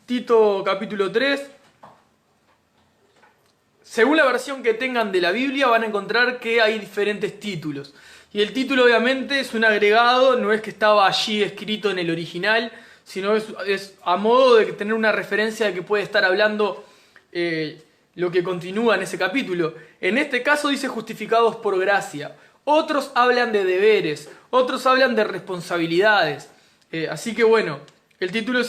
Tito capítulo 3. Según la versión que tengan de la Biblia van a encontrar que hay diferentes títulos. Y el título obviamente es un agregado, no es que estaba allí escrito en el original, sino es a modo de tener una referencia de que puede estar hablando lo que continúa en ese capítulo. En este caso dice justificados por gracia. Otros hablan de deberes, otros hablan de responsabilidades. Así que bueno, el título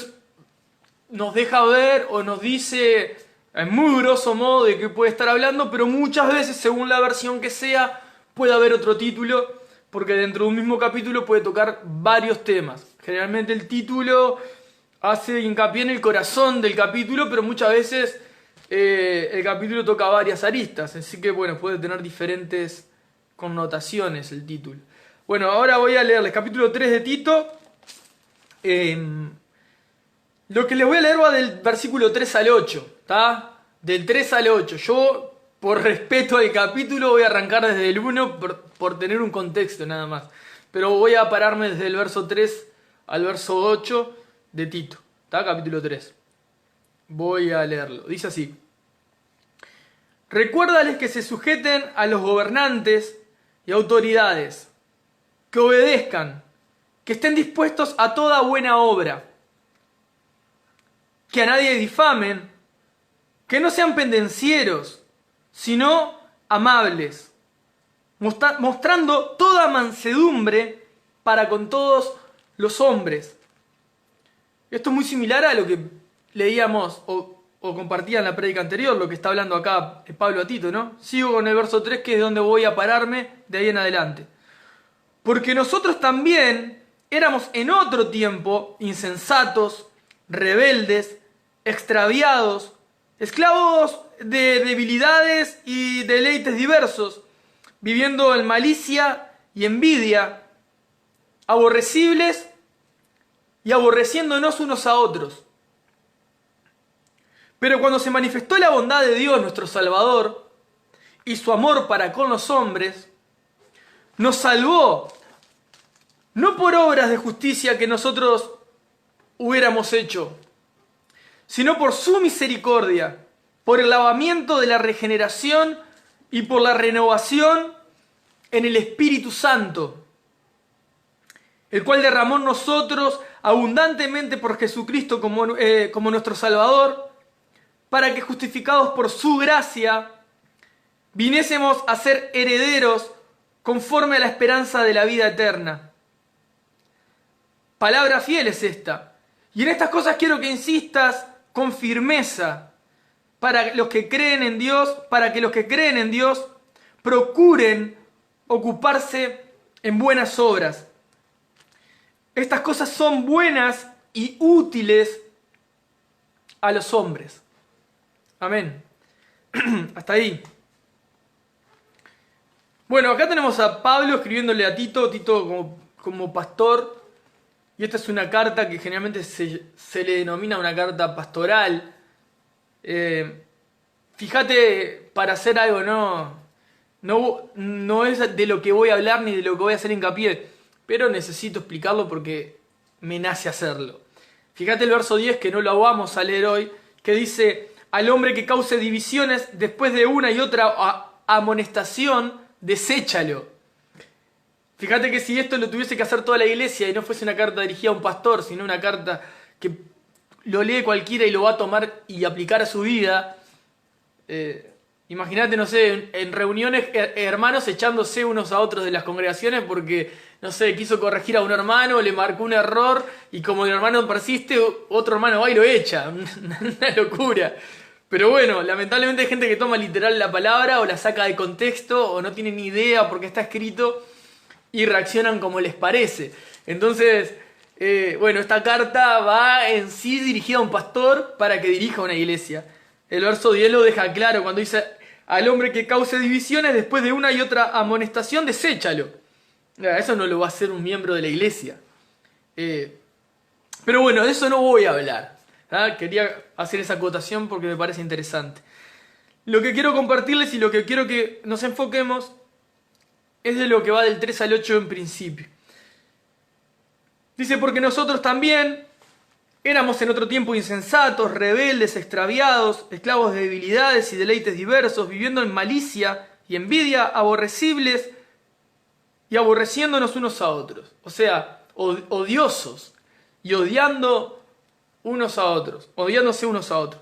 nos deja ver o nos dice en muy grosso modo de qué puede estar hablando, pero muchas veces, según la versión que sea, puede haber otro título, porque dentro de un mismo capítulo puede tocar varios temas. Generalmente el título hace hincapié en el corazón del capítulo, pero muchas veces el capítulo toca varias aristas, así que bueno, puede tener diferentes connotaciones el título. Bueno, ahora voy a leerles capítulo 3 de Tito. Lo que les voy a leer va del versículo 3 al 8, ¿está? Del 3 al 8. Yo, por respeto al capítulo, voy a arrancar desde el 1 por tener un contexto nada más. Pero voy a pararme desde el verso 3 al verso 8 de Tito, ¿está? Capítulo 3. Voy a leerlo. Dice así. Recuérdales que se sujeten a los gobernantes y autoridades, que obedezcan, que estén dispuestos a toda buena obra, que a nadie difamen, que no sean pendencieros, sino amables, mostrando toda mansedumbre para con todos los hombres. Esto es muy similar a lo que leíamos o compartía en la prédica anterior, lo que está hablando acá Pablo a Tito, ¿no? Sigo con el verso 3, que es donde voy a pararme de ahí en adelante. Porque nosotros también éramos en otro tiempo insensatos, rebeldes, extraviados, esclavos de debilidades y deleites diversos, viviendo en malicia y envidia, aborrecibles y aborreciéndonos unos a otros. Pero cuando se manifestó la bondad de Dios nuestro Salvador y su amor para con los hombres, nos salvó, no por obras de justicia que nosotros hubiéramos hecho, sino por su misericordia, por el lavamiento de la regeneración y por la renovación en el Espíritu Santo, el cual derramó en nosotros abundantemente por Jesucristo como nuestro Salvador, para que justificados por su gracia, viniésemos a ser herederos conforme a la esperanza de la vida eterna. Palabra fiel es esta. Y en estas cosas quiero que insistas con firmeza para los que creen en Dios, para que los que creen en Dios procuren ocuparse en buenas obras. Estas cosas son buenas y útiles a los hombres. Amén. Hasta ahí. Bueno, acá tenemos a Pablo escribiéndole a Tito como pastor. Y esta es una carta que generalmente se le denomina una carta pastoral. Fíjate, para hacer algo no es de lo que voy a hablar ni de lo que voy a hacer hincapié, pero necesito explicarlo porque me nace hacerlo. Fíjate el verso 10, que no lo vamos a leer hoy, que dice: al hombre que cause divisiones después de una y otra amonestación, deséchalo. Fíjate que si esto lo tuviese que hacer toda la iglesia y no fuese una carta dirigida a un pastor, sino una carta que lo lee cualquiera y lo va a tomar y aplicar a su vida, imagínate, no sé, en reuniones hermanos echándose unos a otros de las congregaciones porque, no sé, quiso corregir a un hermano, le marcó un error y como el hermano persiste, otro hermano va y lo echa. Una locura. Pero bueno, lamentablemente hay gente que toma literal la palabra o la saca de contexto o no tiene ni idea por qué está escrito y reaccionan como les parece. Entonces, bueno, esta carta va en sí dirigida a un pastor para que dirija una iglesia. El verso 10 lo deja claro cuando dice: al hombre que cause divisiones después de una y otra amonestación, deséchalo. Eso no lo va a hacer un miembro de la iglesia. Pero bueno, de eso no voy a hablar. Quería hacer esa acotación porque me parece interesante. Lo que quiero compartirles y lo que quiero que nos enfoquemos es de lo que va del 3 al 8 en principio. Dice: porque nosotros también Éramos en otro tiempo insensatos, rebeldes, extraviados, esclavos de debilidades y deleites diversos, viviendo en malicia y envidia, aborrecibles y aborreciéndonos unos a otros. O sea, odiosos y odiando unos a otros, odiándose unos a otros.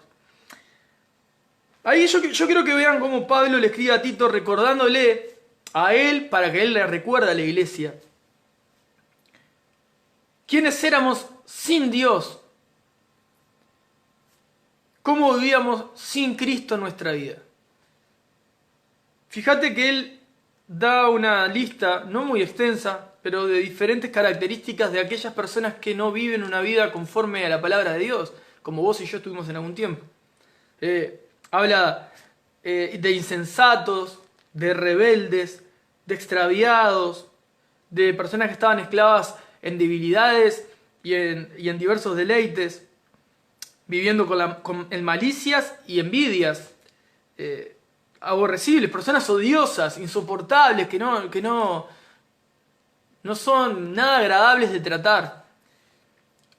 Ahí yo quiero que vean cómo Pablo le escribe a Tito recordándole a él, para que él le recuerde a la iglesia, quiénes éramos sin Dios, cómo vivíamos sin Cristo en nuestra vida. Fíjate que él da una lista, no muy extensa, pero de diferentes características de aquellas personas que no viven una vida conforme a la palabra de Dios, como vos y yo estuvimos en algún tiempo. Habla de insensatos, de rebeldes, de extraviados, de personas que estaban esclavas en debilidades y en diversos deleites, viviendo en malicias y envidias, aborrecibles, personas odiosas, insoportables, que no son nada agradables de tratar,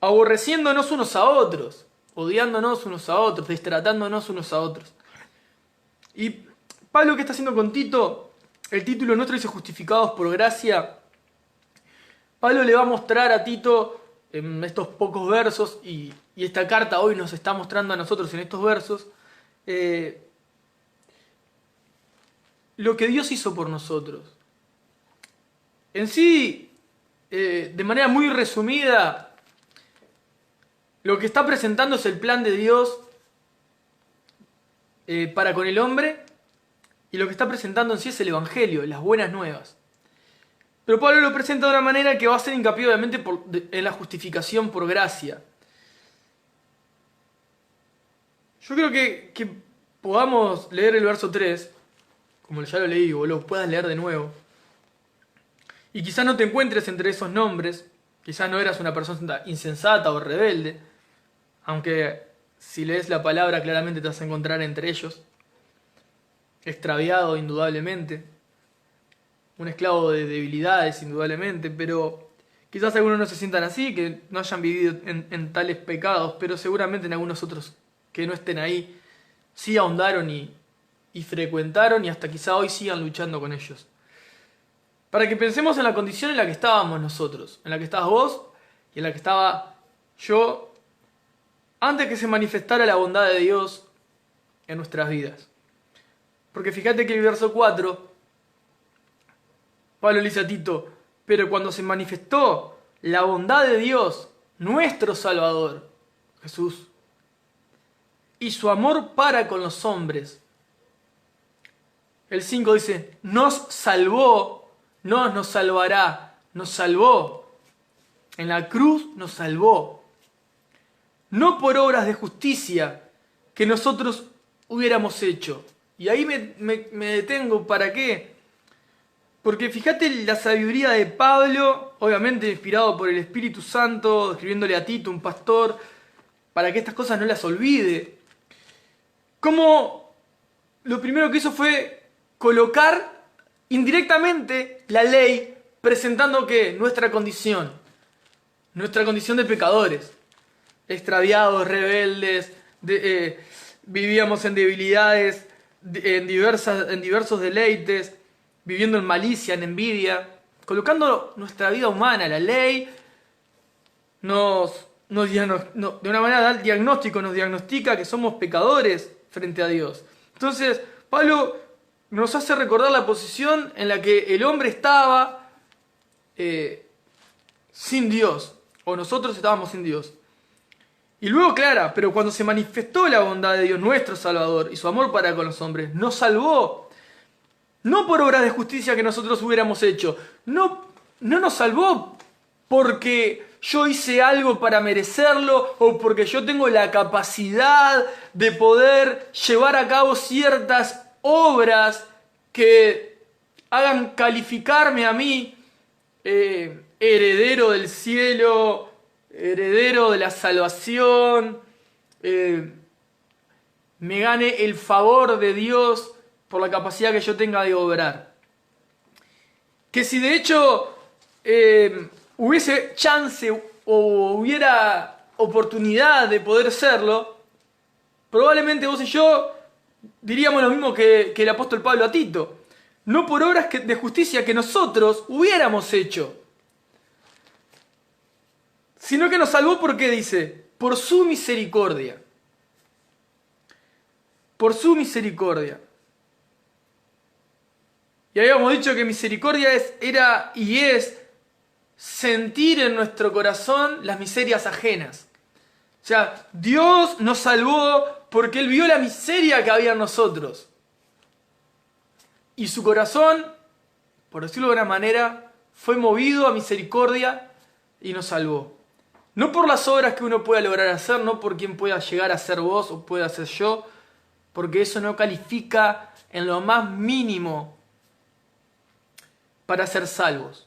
aborreciéndonos unos a otros, odiándonos unos a otros, destratándonos unos a otros. Y Pablo, ¿qué está haciendo con Tito? El título nuestro dice justificados por gracia. Pablo le va a mostrar a Tito en estos pocos versos, y esta carta hoy nos está mostrando a nosotros en estos versos, lo que Dios hizo por nosotros. En sí, de manera muy resumida, lo que está presentando es el plan de Dios para con el hombre, y lo que está presentando en sí es el Evangelio, las buenas nuevas. Pero Pablo lo presenta de una manera que va a hacer hincapié obviamente en la justificación por gracia. Yo creo que podamos leer el verso 3, como ya lo leí, o lo puedas leer de nuevo. Y quizás no te encuentres entre esos nombres, quizás no eras una persona insensata o rebelde, aunque si lees la palabra claramente te vas a encontrar entre ellos. Extraviado indudablemente, un esclavo de debilidades indudablemente, pero quizás algunos no se sientan así, que no hayan vivido en tales pecados, pero seguramente en algunos otros que no estén ahí sí ahondaron y frecuentaron, y hasta quizá hoy sigan luchando con ellos. Para que pensemos en la condición en la que estábamos nosotros, en la que estabas vos y en la que estaba yo, antes que se manifestara la bondad de Dios en nuestras vidas. Porque fíjate que el verso 4, Pablo le dice a Tito: pero cuando se manifestó la bondad de Dios, nuestro Salvador, Jesús, y su amor para con los hombres. El 5 dice: nos salvó, no nos salvará, nos salvó. En la cruz nos salvó. No por obras de justicia que nosotros hubiéramos hecho. Y ahí me detengo. ¿Para qué? Porque fíjate la sabiduría de Pablo, obviamente inspirado por el Espíritu Santo, escribiéndole a Tito, un pastor, para que estas cosas no las olvide. Como lo primero que hizo fue colocar indirectamente la ley, presentando ¿qué? Nuestra condición de pecadores, extraviados, rebeldes, vivíamos en debilidades, en diversos deleites, viviendo en malicia, en envidia, colocando nuestra vida humana. La ley de una manera de diagnóstico nos diagnostica que somos pecadores frente a Dios. Entonces, Pablo nos hace recordar la posición en la que el hombre estaba sin Dios, o nosotros estábamos sin Dios. Y luego aclara: pero cuando se manifestó la bondad de Dios, nuestro Salvador, y su amor para con los hombres, nos salvó. No por obras de justicia que nosotros hubiéramos hecho. No nos salvó porque yo hice algo para merecerlo, o porque yo tengo la capacidad de poder llevar a cabo ciertas obras que hagan calificarme a mí heredero del cielo, heredero de la salvación, me gane el favor de Dios por la capacidad que yo tenga de obrar. Que si de hecho hubiese chance o hubiera oportunidad de poder serlo, probablemente vos y yo diríamos lo mismo que el apóstol Pablo a Tito. No por obras de justicia que nosotros hubiéramos hecho, sino que nos salvó porque dice, por su misericordia. Por su misericordia. Y habíamos dicho que misericordia era y es sentir en nuestro corazón las miserias ajenas. O sea, Dios nos salvó porque Él vio la miseria que había en nosotros. Y su corazón, por decirlo de una manera, fue movido a misericordia y nos salvó. No por las obras que uno pueda lograr hacer, no por quién pueda llegar a ser vos o pueda ser yo, porque eso no califica en lo más mínimo para ser salvos,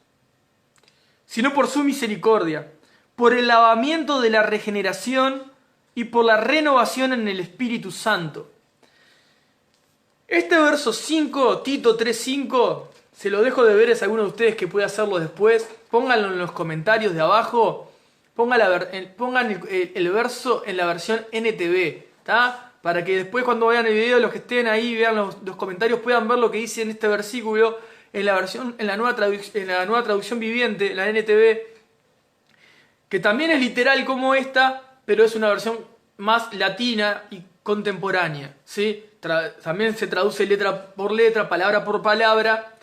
sino por su misericordia, por el lavamiento de la regeneración y por la renovación en el Espíritu Santo. Este verso 5, Tito 3:5, se lo dejo de ver a alguno de ustedes que pueda hacerlo después. Pónganlo en los comentarios de abajo. Pongan el verso en la versión NTV, ¿tá? Para que después cuando vean el video, los que estén ahí, vean los comentarios, puedan ver lo que dice en este versículo en la nueva traducción viviente, la NTV, que también es literal como esta, pero es una versión más latina y contemporánea, ¿sí? También se traduce letra por letra, palabra por palabra,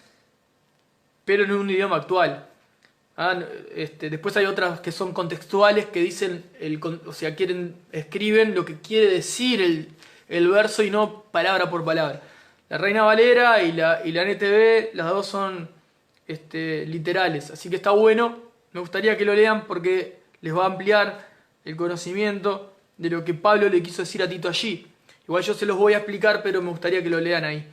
pero en un idioma actual. Después hay otras que son contextuales, que dicen, escriben lo que quiere decir el verso y no palabra por palabra. La Reina Valera y la NTV, las dos son literales, así que está bueno. Me gustaría que lo lean porque les va a ampliar el conocimiento de lo que Pablo le quiso decir a Tito allí. Igual yo se los voy a explicar, pero me gustaría que lo lean ahí.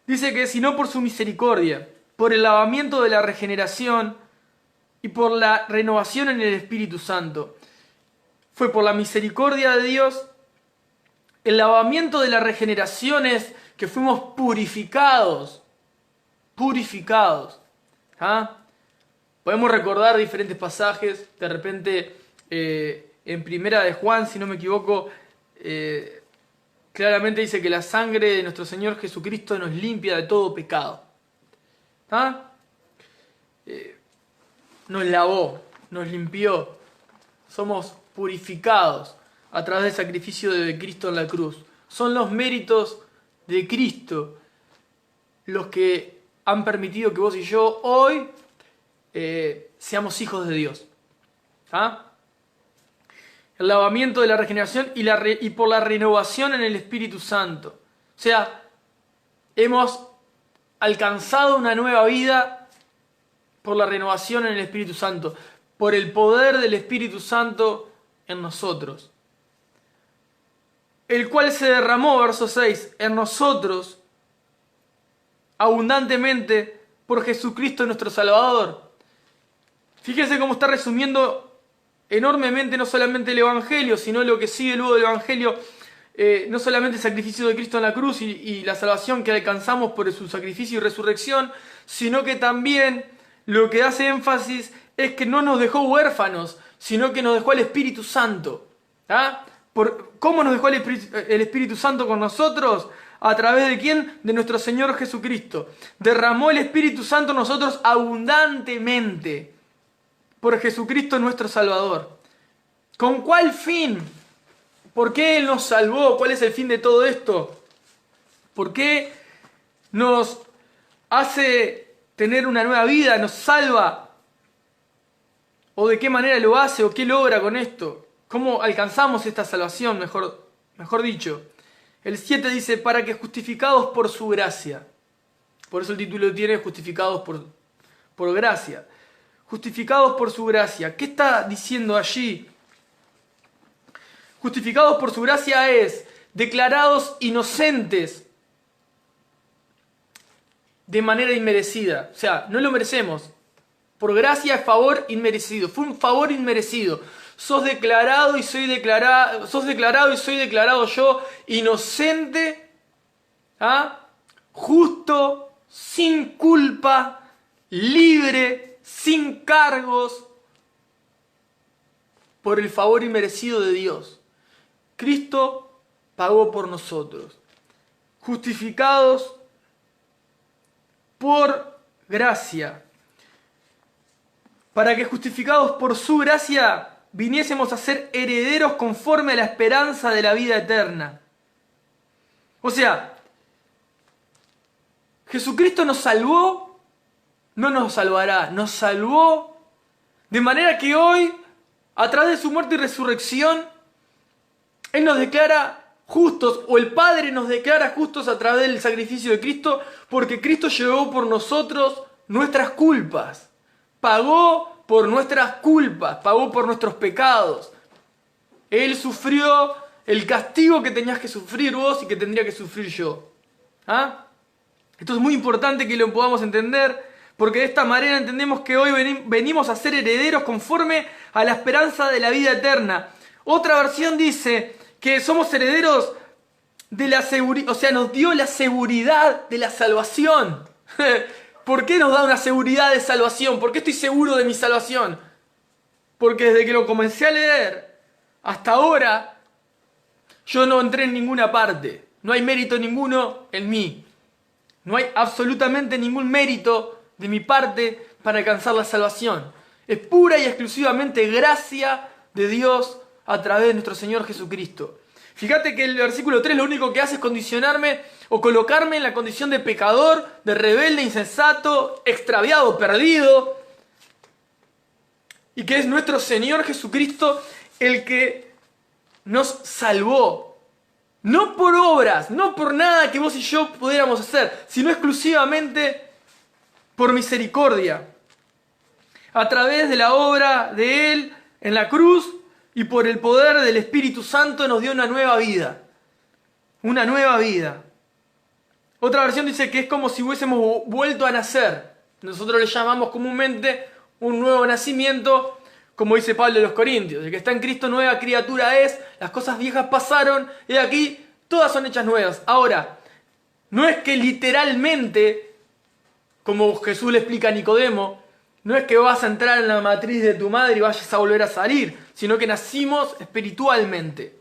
Dice que sino por su misericordia, por el lavamiento de la regeneración y por la renovación en el Espíritu Santo. Fue por la misericordia de Dios, el lavamiento de la regeneración es que fuimos purificados. Purificados. Podemos recordar diferentes pasajes, de repente en Primera de Juan, si no me equivoco, claramente dice que la sangre de nuestro Señor Jesucristo nos limpia de todo pecado. Nos lavó, nos limpió, somos purificados a través del sacrificio de Cristo en la cruz. Son los méritos de Cristo los que han permitido que vos y yo hoy seamos hijos de Dios. El lavamiento de la regeneración y por la renovación en el Espíritu Santo. O sea, hemos alcanzado una nueva vida por la renovación en el Espíritu Santo, por el poder del Espíritu Santo en nosotros, el cual se derramó, verso 6, en nosotros abundantemente por Jesucristo nuestro Salvador. Fíjense cómo está resumiendo enormemente no solamente el Evangelio, sino lo que sigue luego del Evangelio, no solamente el sacrificio de Cristo en la cruz y la salvación que alcanzamos por su sacrificio y resurrección, sino que también lo que hace énfasis es que no nos dejó huérfanos, sino que nos dejó el Espíritu Santo. ¿Cómo nos dejó el Espíritu Santo con nosotros? ¿A través de quién? De nuestro Señor Jesucristo. Derramó el Espíritu Santo en nosotros abundantemente por Jesucristo nuestro Salvador. ¿Con cuál fin? ¿Por qué Él nos salvó? ¿Cuál es el fin de todo esto? ¿Por qué nos hace tener una nueva vida? ¿Nos salva? ¿O de qué manera lo hace? ¿O qué logra con esto? ¿Cómo alcanzamos esta salvación? Mejor dicho. El 7 dice, para que justificados por su gracia. Por eso el título tiene justificados por gracia. Justificados por su gracia. ¿Qué está diciendo allí? Justificados por su gracia es declarados inocentes de manera inmerecida. O sea, no lo merecemos. Por gracia es favor inmerecido. Fue un favor inmerecido. Sos declarado y soy declarado yo inocente, justo, sin culpa, libre, sin cargos, por el favor inmerecido de Dios. Cristo pagó por nosotros. Justificados por gracia. Para que justificados por su gracia viniésemos a ser herederos conforme a la esperanza de la vida eterna. O sea, Jesucristo nos salvó, no nos salvará, nos salvó de manera que hoy, a través de su muerte y resurrección, Él nos declara justos, o el Padre nos declara justos a través del sacrificio de Cristo, porque Cristo llevó por nosotros nuestras culpas, pagó por nuestras culpas, pagó por nuestros pecados. Él sufrió el castigo que tenías que sufrir vos y que tendría que sufrir yo. ¿Ah? Esto es muy importante que lo podamos entender, porque de esta manera entendemos que hoy venimos a ser herederos conforme a la esperanza de la vida eterna. Otra versión dice que somos herederos de la seguridad, o sea, nos dio la seguridad de la salvación. ¿Por qué nos da una seguridad de salvación? ¿Por qué estoy seguro de mi salvación? Porque desde que lo comencé a leer hasta ahora, yo no entré en ninguna parte. No hay mérito ninguno en mí. No hay absolutamente ningún mérito de mi parte para alcanzar la salvación. Es pura y exclusivamente gracia de Dios a través de nuestro Señor Jesucristo. Fíjate que el versículo 3 lo único que hace es condicionarme o colocarme en la condición de pecador, de rebelde, insensato, extraviado, perdido. Y que es nuestro Señor Jesucristo el que nos salvó. No por obras, no por nada que vos y yo pudiéramos hacer, sino exclusivamente por misericordia. A través de la obra de Él en la cruz y por el poder del Espíritu Santo nos dio una nueva vida. Una nueva vida. Otra versión dice que es como si hubiésemos vuelto a nacer. Nosotros le llamamos comúnmente un nuevo nacimiento, como dice Pablo de los Corintios. El que está en Cristo nueva criatura es, las cosas viejas pasaron, y aquí todas son hechas nuevas. Ahora, no es que literalmente, como Jesús le explica a Nicodemo, no es que vas a entrar en la matriz de tu madre y vayas a volver a salir, sino que nacimos espiritualmente.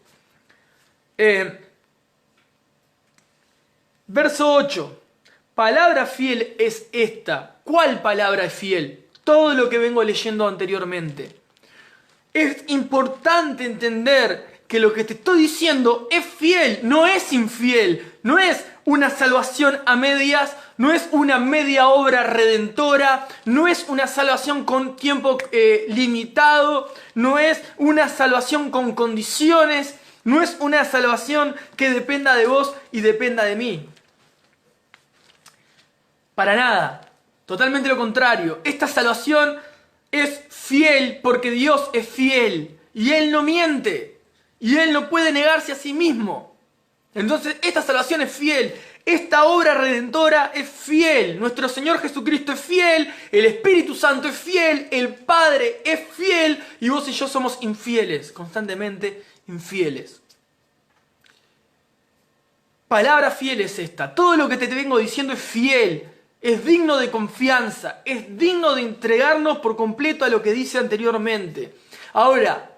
Verso 8. Palabra fiel es esta. ¿Cuál palabra es fiel? Todo lo que vengo leyendo anteriormente. Es importante entender que lo que te estoy diciendo es fiel, no es infiel, no es una salvación a medias, no es una media obra redentora, no es una salvación con tiempo limitado, no es una salvación con condiciones, no es una salvación que dependa de vos y dependa de mí. Para nada, totalmente lo contrario. Esta salvación es fiel porque Dios es fiel y Él no miente. Y Él no puede negarse a sí mismo. Entonces esta salvación es fiel. Esta obra redentora es fiel. Nuestro Señor Jesucristo es fiel. El Espíritu Santo es fiel. El Padre es fiel. Y vos y yo somos infieles. Constantemente infieles. Palabra fiel es esta. Todo lo que te vengo diciendo es fiel. Es digno de confianza. Es digno de entregarnos por completo a lo que dice anteriormente. Ahora,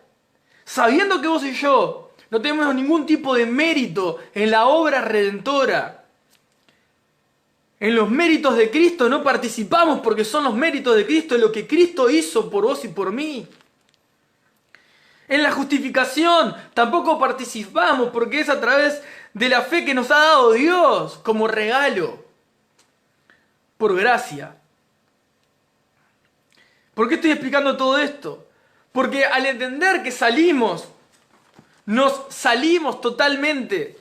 sabiendo que vos y yo no tenemos ningún tipo de mérito en la obra redentora, en los méritos de Cristo no participamos porque son los méritos de Cristo, lo que Cristo hizo por vos y por mí. En la justificación tampoco participamos porque es a través de la fe que nos ha dado Dios como regalo, por gracia. ¿Por qué estoy explicando todo esto? Porque al entender que nos salimos totalmente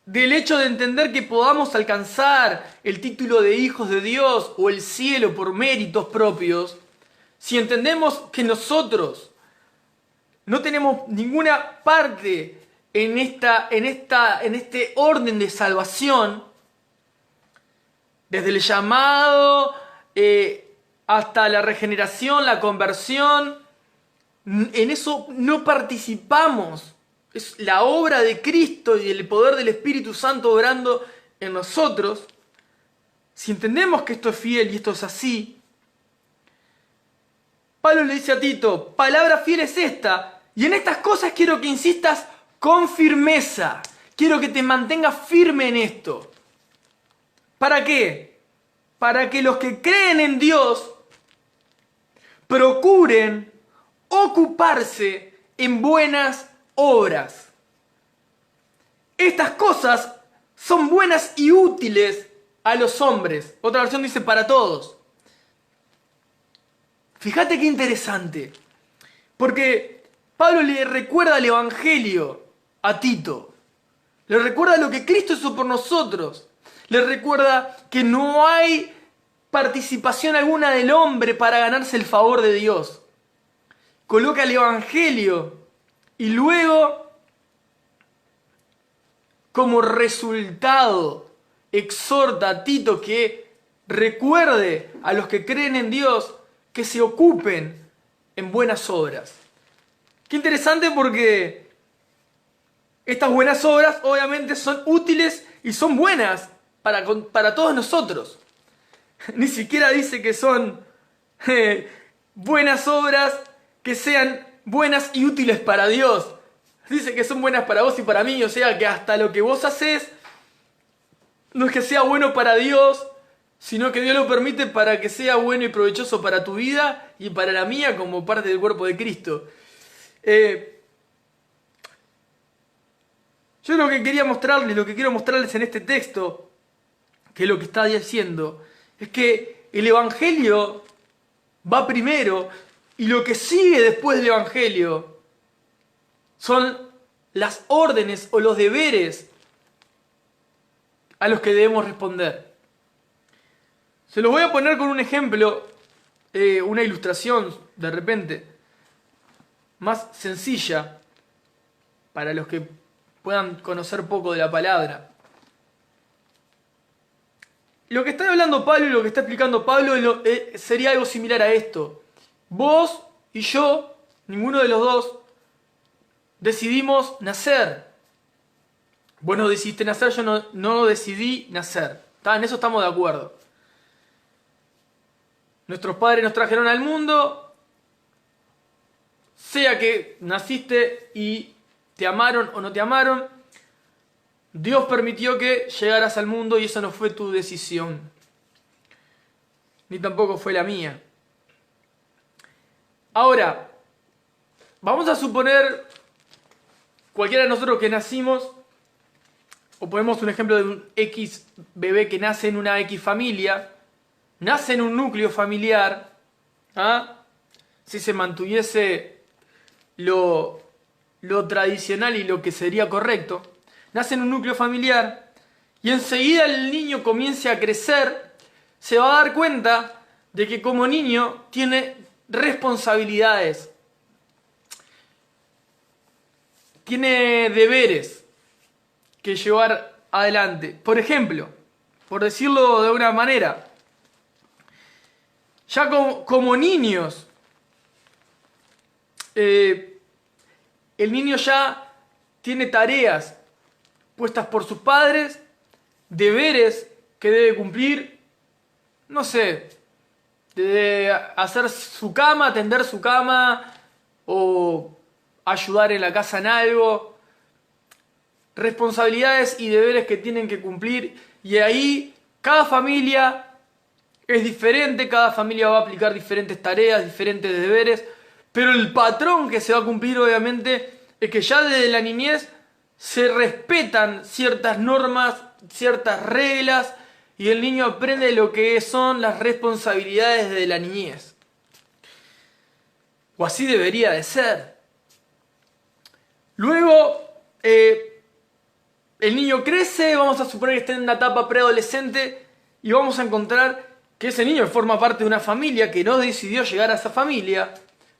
del hecho de entender que podamos alcanzar el título de hijos de Dios o el cielo por méritos propios, si entendemos que nosotros no tenemos ninguna parte en este orden de salvación, desde el llamado hasta la regeneración, la conversión, en eso no participamos. Es la obra de Cristo y el poder del Espíritu Santo obrando en nosotros. Si entendemos que esto es fiel y esto es así, Pablo le dice a Tito, palabra fiel es esta, y en estas cosas quiero que insistas con firmeza. Quiero que te mantengas firme en esto. ¿Para qué? Para que los que creen en Dios procuren ocuparse en buenas obras. Estas cosas son buenas y útiles a los hombres. Otra versión dice para todos. Fíjate qué interesante. Porque Pablo le recuerda el Evangelio a Tito. Le recuerda lo que Cristo hizo por nosotros. Le recuerda que no hay participación alguna del hombre para ganarse el favor de Dios. Coloca el Evangelio y luego, como resultado, exhorta a Tito que recuerde a los que creen en Dios que se ocupen en buenas obras. Qué interesante, porque estas buenas obras obviamente son útiles y son buenas para todos nosotros. Ni siquiera dice que son buenas obras que sean buenas y útiles para Dios. Dice que son buenas para vos y para mí. O sea que hasta lo que vos haces no es que sea bueno para Dios, sino que Dios lo permite para que sea bueno y provechoso para tu vida y para la mía como parte del cuerpo de Cristo. Yo lo que quiero mostrarles en este texto, que es lo que está diciendo, es que el Evangelio va primero y lo que sigue después del Evangelio son las órdenes o los deberes a los que debemos responder. Se los voy a poner con un ejemplo, una ilustración de repente, más sencilla, para los que puedan conocer poco de la palabra. Lo que está hablando Pablo y lo que está explicando Pablo sería algo similar a esto. Vos y yo, ninguno de los dos, decidimos nacer. Vos no decidiste nacer, yo no decidí nacer. En eso estamos de acuerdo. Nuestros padres nos trajeron al mundo, sea que naciste y te amaron o no te amaron, Dios permitió que llegaras al mundo y eso no fue tu decisión, ni tampoco fue la mía. Ahora, vamos a suponer cualquiera de nosotros que nacimos, o ponemos un ejemplo de un X bebé que nace en una X familia, nace en un núcleo familiar, si se mantuviese lo tradicional y lo que sería correcto, nace en un núcleo familiar y enseguida el niño comience a crecer, se va a dar cuenta de que como niño tiene responsabilidades, tiene deberes que llevar adelante. Por ejemplo, por decirlo de una manera, ya como niños, el niño ya tiene tareas puestas por sus padres, deberes que debe cumplir, no sé, de hacer su cama, tender su cama o ayudar en la casa en algo, responsabilidades y deberes que tienen que cumplir, y ahí cada familia es diferente, cada familia va a aplicar diferentes tareas, diferentes deberes, pero el patrón que se va a cumplir obviamente es que ya desde la niñez se respetan ciertas normas, ciertas reglas, y el niño aprende lo que son las responsabilidades de la niñez. O así debería de ser. Luego, el niño crece, vamos a suponer que está en una etapa preadolescente, y vamos a encontrar que ese niño forma parte de una familia que no decidió llegar a esa familia,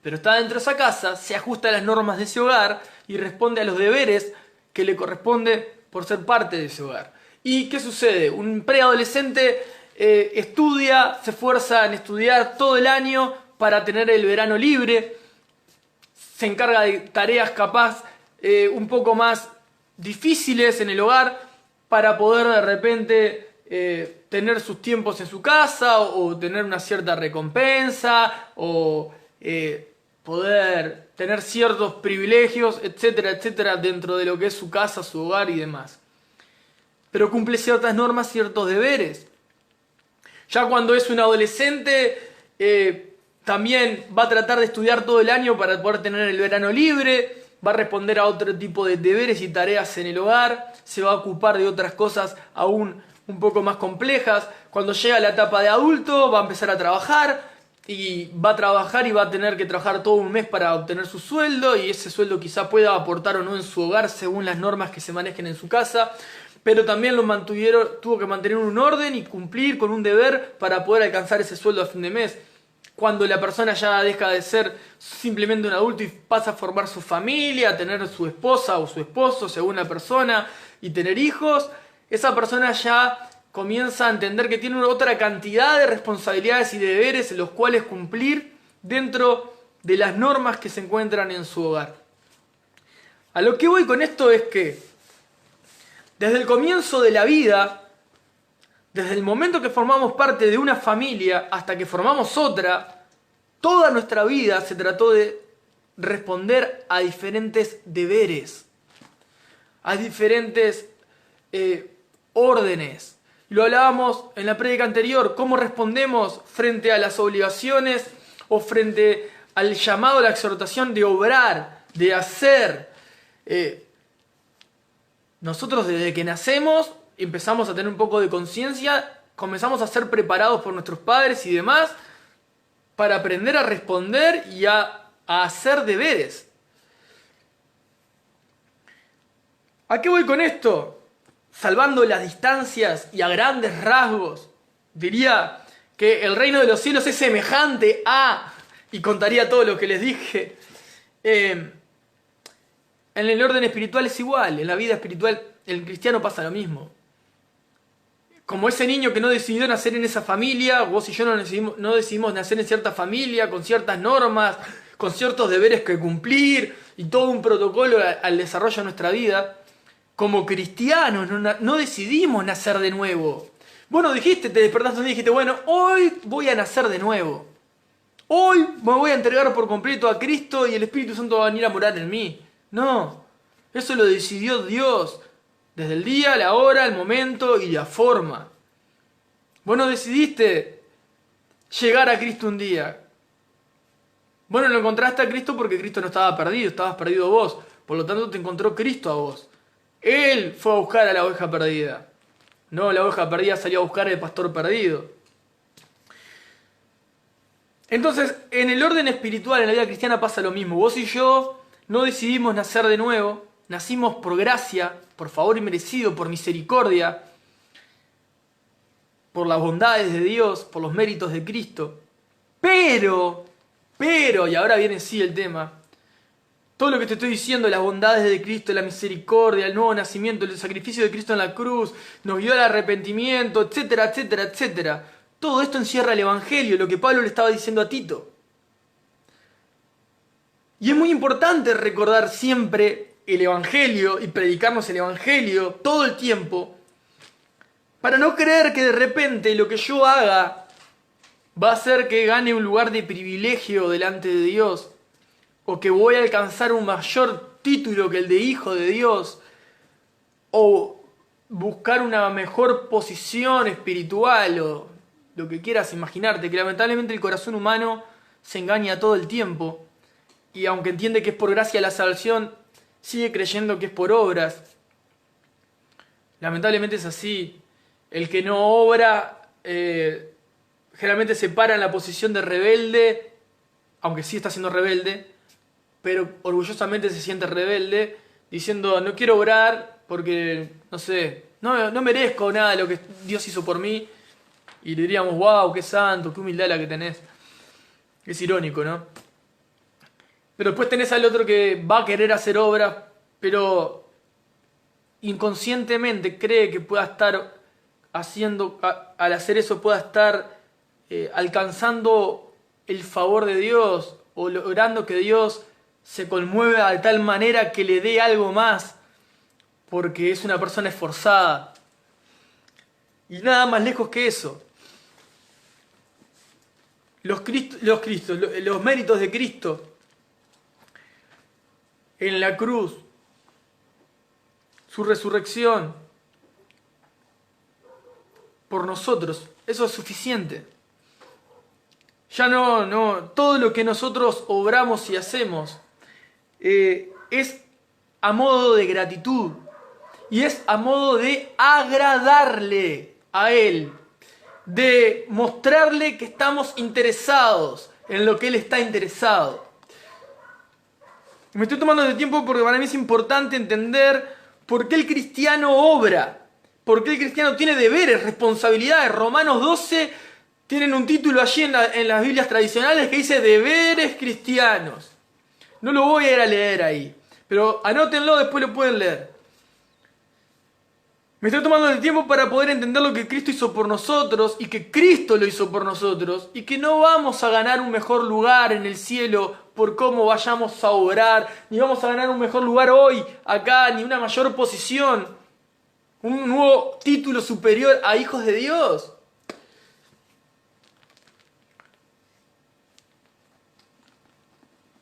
pero está dentro de esa casa, se ajusta a las normas de ese hogar y responde a los deberes que le corresponde por ser parte de ese hogar. ¿Y qué sucede? Un preadolescente estudia, se esfuerza en estudiar todo el año para tener el verano libre, se encarga de tareas capaz un poco más difíciles en el hogar para poder de repente tener sus tiempos en su casa o tener una cierta recompensa o poder tener ciertos privilegios, etcétera, etcétera, dentro de lo que es su casa, su hogar y demás. Pero cumple ciertas normas, ciertos deberes. Ya cuando es un adolescente, también va a tratar de estudiar todo el año para poder tener el verano libre, va a responder a otro tipo de deberes y tareas en el hogar, se va a ocupar de otras cosas aún un poco más complejas. Cuando llega a la etapa de adulto, va a empezar a trabajar y va a trabajar y va a tener que trabajar todo un mes para obtener su sueldo, y ese sueldo quizá pueda aportar o no en su hogar según las normas que se manejen en su casa. Pero también tuvo que mantener un orden y cumplir con un deber para poder alcanzar ese sueldo a fin de mes. Cuando la persona ya deja de ser simplemente un adulto y pasa a formar su familia, a tener su esposa o su esposo según la persona y tener hijos, esa persona ya comienza a entender que tiene otra cantidad de responsabilidades y de deberes en los cuales cumplir dentro de las normas que se encuentran en su hogar. A lo que voy con esto es que desde el comienzo de la vida, desde el momento que formamos parte de una familia hasta que formamos otra, toda nuestra vida se trató de responder a diferentes deberes, a diferentes órdenes. Lo hablábamos en la prédica anterior, cómo respondemos frente a las obligaciones o frente al llamado, a la exhortación de obrar, de hacer. Nosotros desde que nacemos empezamos a tener un poco de conciencia, comenzamos a ser preparados por nuestros padres y demás para aprender a responder y a hacer deberes. ¿A qué voy con esto? Salvando las distancias y a grandes rasgos, diría que el reino de los cielos es semejante a, y contaría todo lo que les dije. En el orden espiritual es igual, en la vida espiritual el cristiano pasa lo mismo. Como ese niño que no decidió nacer en esa familia, vos y yo no decidimos nacer en cierta familia, con ciertas normas, con ciertos deberes que cumplir y todo un protocolo al desarrollo de nuestra vida. Como cristianos no decidimos nacer de nuevo. Vos no dijiste, te despertaste y dijiste, bueno, hoy voy a nacer de nuevo. Hoy me voy a entregar por completo a Cristo y el Espíritu Santo va a venir a morar en mí. No, eso lo decidió Dios. Desde el día, la hora, el momento y la forma. Vos no decidiste llegar a Cristo un día. Vos no lo encontraste a Cristo porque Cristo no estaba perdido, estabas perdido vos. Por lo tanto te encontró Cristo a vos. Él fue a buscar a la oveja perdida. No, la oveja perdida salió a buscar al pastor perdido. Entonces, en el orden espiritual, en la vida cristiana pasa lo mismo. Vos y yo no decidimos nacer de nuevo. Nacimos por gracia, por favor inmerecido, por misericordia, por las bondades de Dios, por los méritos de Cristo. Pero, y ahora viene sí el tema, todo lo que te estoy diciendo, las bondades de Cristo, la misericordia, el nuevo nacimiento, el sacrificio de Cristo en la cruz, nos guió al arrepentimiento, etcétera, etcétera, etcétera. Todo esto encierra el Evangelio, lo que Pablo le estaba diciendo a Tito. Y es muy importante recordar siempre el Evangelio y predicarnos el Evangelio todo el tiempo, para no creer que de repente lo que yo haga va a hacer que gane un lugar de privilegio delante de Dios, o que voy a alcanzar un mayor título que el de hijo de Dios, o buscar una mejor posición espiritual, o lo que quieras imaginarte, que lamentablemente el corazón humano se engaña todo el tiempo, y aunque entiende que es por gracia la salvación, sigue creyendo que es por obras. Lamentablemente es así. El que no obra generalmente se para en la posición de rebelde, aunque sí está siendo rebelde, pero orgullosamente se siente rebelde, diciendo no quiero obrar porque, no sé, no merezco nada de lo que Dios hizo por mí. Y le diríamos, wow, qué santo, qué humildad la que tenés. Es irónico, ¿no? Pero después tenés al otro que va a querer hacer obras, pero inconscientemente cree que pueda estar haciendo, al hacer eso pueda estar alcanzando el favor de Dios, o logrando que Dios se conmueva de tal manera que le dé algo más, porque es una persona esforzada. Y nada más lejos que eso. los méritos de Cristo en la cruz, su resurrección por nosotros, eso es suficiente. Ya no, todo lo que nosotros obramos y hacemos es a modo de gratitud y es a modo de agradarle a Él, de mostrarle que estamos interesados en lo que Él está interesado. Me estoy tomando de tiempo porque para mí es importante entender por qué el cristiano obra, por qué el cristiano tiene deberes, responsabilidades. Romanos 12 tienen un título allí en las Biblias tradicionales que dice deberes cristianos. No lo voy a ir a leer ahí, pero anótenlo, después lo pueden leer. Me estoy tomando el tiempo para poder entender lo que Cristo hizo por nosotros y que Cristo lo hizo por nosotros y que no vamos a ganar un mejor lugar en el cielo por cómo vayamos a obrar, ni vamos a ganar un mejor lugar hoy, acá, ni una mayor posición, un nuevo título superior a hijos de Dios.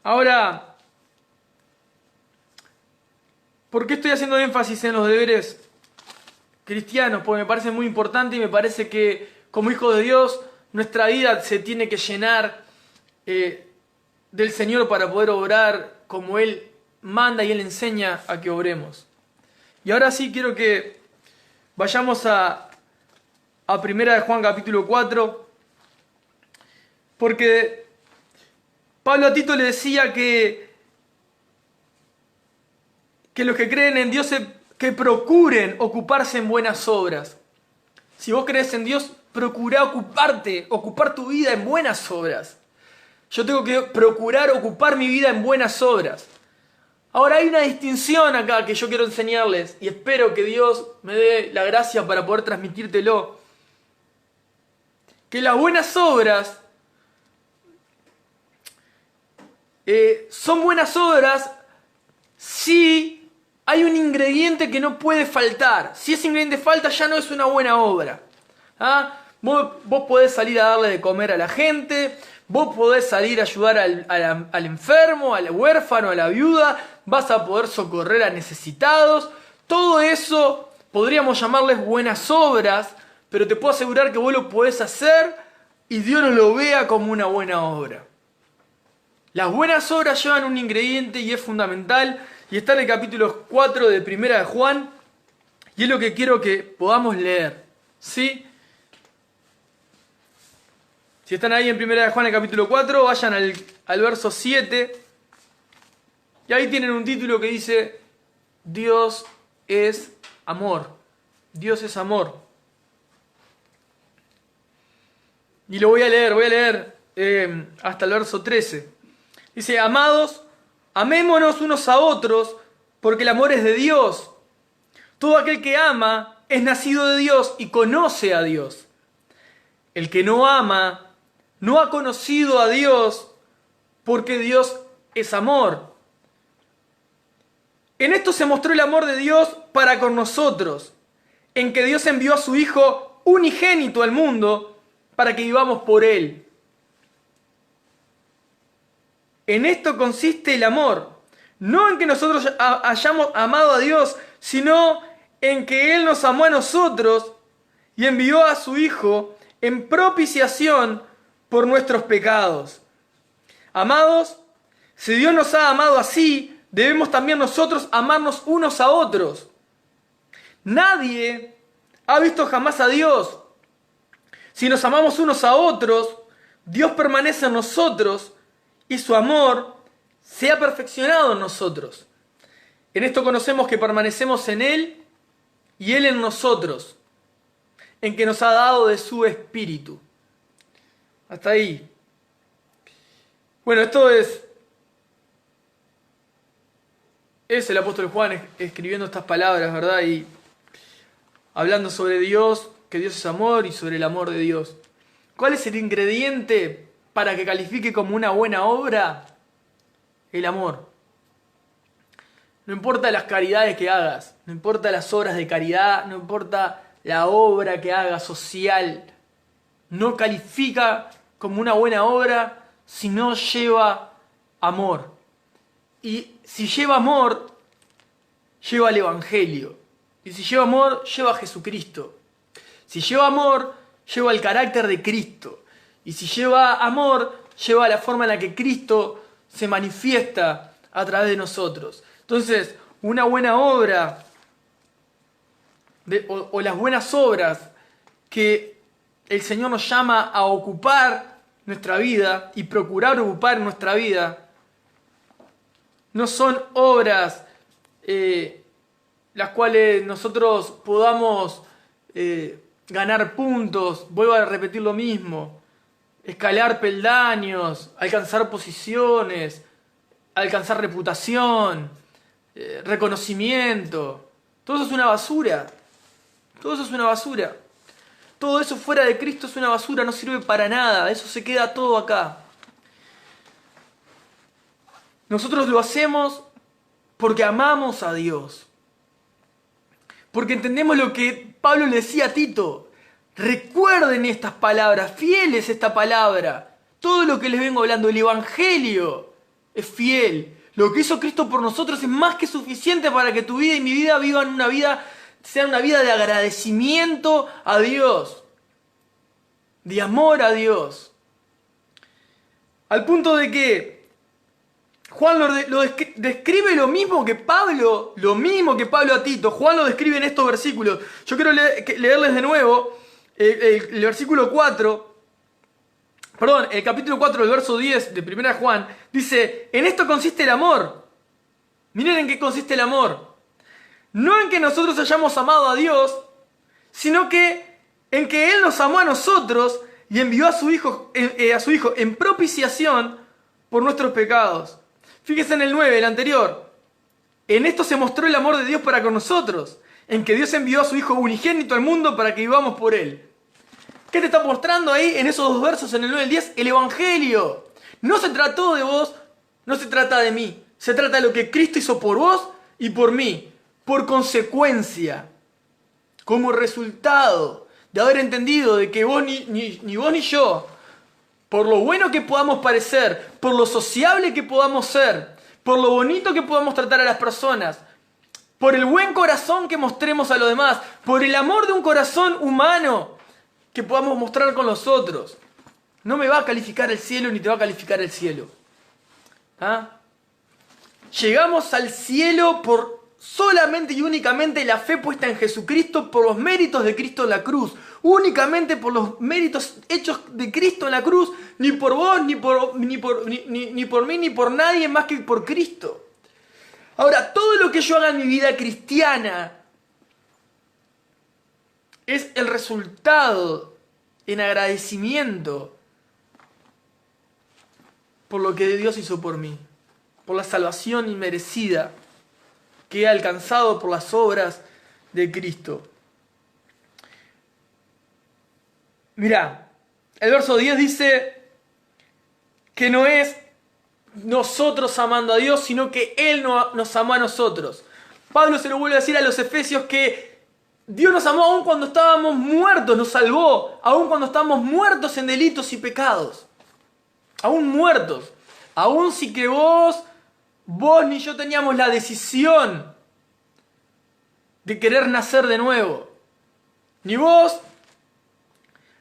Ahora, ¿por qué estoy haciendo énfasis en los deberes cristianos? Porque me parece muy importante y me parece que como hijos de Dios nuestra vida se tiene que llenar del Señor para poder obrar como Él manda y Él enseña a que obremos. Y ahora sí quiero que vayamos a 1 de Juan capítulo 4, porque Pablo a Tito le decía que los que creen en Dios que procuren ocuparse en buenas obras. Si vos crees en Dios, procurá ocupar tu vida en buenas obras. Yo tengo que procurar ocupar mi vida en buenas obras. Ahora hay una distinción acá que yo quiero enseñarles y espero que Dios me dé la gracia para poder transmitírtelo. Que las buenas obras son buenas obras si hay un ingrediente que no puede faltar. Si ese ingrediente falta, ya no es una buena obra. ¿Ah? Vos podés salir a darle de comer a la gente, vos podés salir a ayudar al enfermo, al huérfano, a la viuda, vas a poder socorrer a necesitados. Todo eso podríamos llamarles buenas obras, pero te puedo asegurar que vos lo podés hacer y Dios no lo vea como una buena obra. Las buenas obras llevan un ingrediente y es fundamental, y está en el capítulo 4 de 1 de Juan, y es lo que quiero que podamos leer, ¿sí? Si están ahí en 1 de Juan, el capítulo 4, vayan al verso 7, y ahí tienen un título que dice, Dios es amor. Dios es amor. Y lo voy a leer hasta el verso 13. Dice, amados, amémonos unos a otros, porque el amor es de Dios. Todo aquel que ama es nacido de Dios y conoce a Dios. El que no ama no ha conocido a Dios, porque Dios es amor. En esto se mostró el amor de Dios para con nosotros, en que Dios envió a su Hijo unigénito al mundo para que vivamos por Él. En esto consiste el amor, no en que nosotros hayamos amado a Dios, sino en que Él nos amó a nosotros y envió a su Hijo en propiciación por nuestros pecados. Amados, si Dios nos ha amado así, debemos también nosotros amarnos unos a otros. Nadie ha visto jamás a Dios. Si nos amamos unos a otros, Dios permanece en nosotros y su amor se ha perfeccionado en nosotros. En esto conocemos que permanecemos en Él y Él en nosotros, en que nos ha dado de su Espíritu. Hasta ahí. Bueno, esto es el apóstol Juan escribiendo estas palabras, ¿verdad? Y hablando sobre Dios, que Dios es amor y sobre el amor de Dios. ¿Cuál es el ingrediente para que califique como una buena obra? El amor. No importa las caridades que hagas, no importa las obras de caridad, no importa la obra que hagas social, no califica como una buena obra si no lleva amor. Y si lleva amor, lleva el Evangelio. Y si lleva amor, lleva a Jesucristo. Si lleva amor, lleva el carácter de Cristo. Y si lleva amor, lleva la forma en la que Cristo se manifiesta a través de nosotros. Entonces, una buena obra o las buenas obras que el Señor nos llama a ocupar nuestra vida y procurar ocupar nuestra vida, no son obras las cuales nosotros podamos ganar puntos, vuelvo a repetir lo mismo, escalar peldaños, alcanzar posiciones, alcanzar reputación, reconocimiento. Todo eso es una basura. Todo eso es una basura. Todo eso fuera de Cristo es una basura, no sirve para nada. Eso se queda todo acá. Nosotros lo hacemos porque amamos a Dios. Porque entendemos lo que Pablo le decía a Tito. Recuerden estas palabras, fiel es esta palabra. Todo lo que les vengo hablando, el Evangelio es fiel. Lo que hizo Cristo por nosotros es más que suficiente para que tu vida y mi vida sea una vida de agradecimiento a Dios, de amor a Dios. Al punto de que Juan lo describe lo mismo que Pablo a Tito. Juan lo describe en estos versículos. Yo quiero leerles de nuevo el versículo 4. Perdón, el capítulo 4, el verso 10 de 1 Juan. Dice, en esto consiste el amor. Miren en qué consiste el amor. No en que nosotros hayamos amado a Dios, sino que en que Él nos amó a nosotros y envió a su Hijo en propiciación por nuestros pecados. Fíjense en el 9, el anterior. En esto se mostró el amor de Dios para con nosotros, en que Dios envió a su Hijo unigénito al mundo para que vivamos por Él. ¿Qué te está mostrando ahí en esos dos versos, en el 9 y el 10? El Evangelio. No se trató de vos, no se trata de mí. Se trata de lo que Cristo hizo por vos y por mí. Por consecuencia, como resultado de haber entendido de que vos ni vos ni yo, por lo bueno que podamos parecer, por lo sociable que podamos ser, por lo bonito que podamos tratar a las personas, por el buen corazón que mostremos a los demás, por el amor de un corazón humano que podamos mostrar con los otros, no me va a calificar el cielo ni te va a calificar el cielo. ¿Ah? Llegamos al cielo por solamente y únicamente la fe puesta en Jesucristo, por los méritos de Cristo en la cruz. Únicamente por los méritos hechos de Cristo en la cruz, ni por vos, ni por mí, ni por nadie más que por Cristo. Ahora, todo lo que yo haga en mi vida cristiana es el resultado en agradecimiento por lo que Dios hizo por mí, por la salvación inmerecida que he alcanzado por las obras de Cristo. Mirá, el verso 10 dice que no es nosotros amando a Dios, sino que Él nos amó a nosotros. Pablo se lo vuelve a decir a los efesios que Dios nos amó aún cuando estábamos muertos, nos salvó, aún cuando estábamos muertos en delitos y pecados. Aún muertos. Aún si que vos ni yo teníamos la decisión de querer nacer de nuevo. Ni vos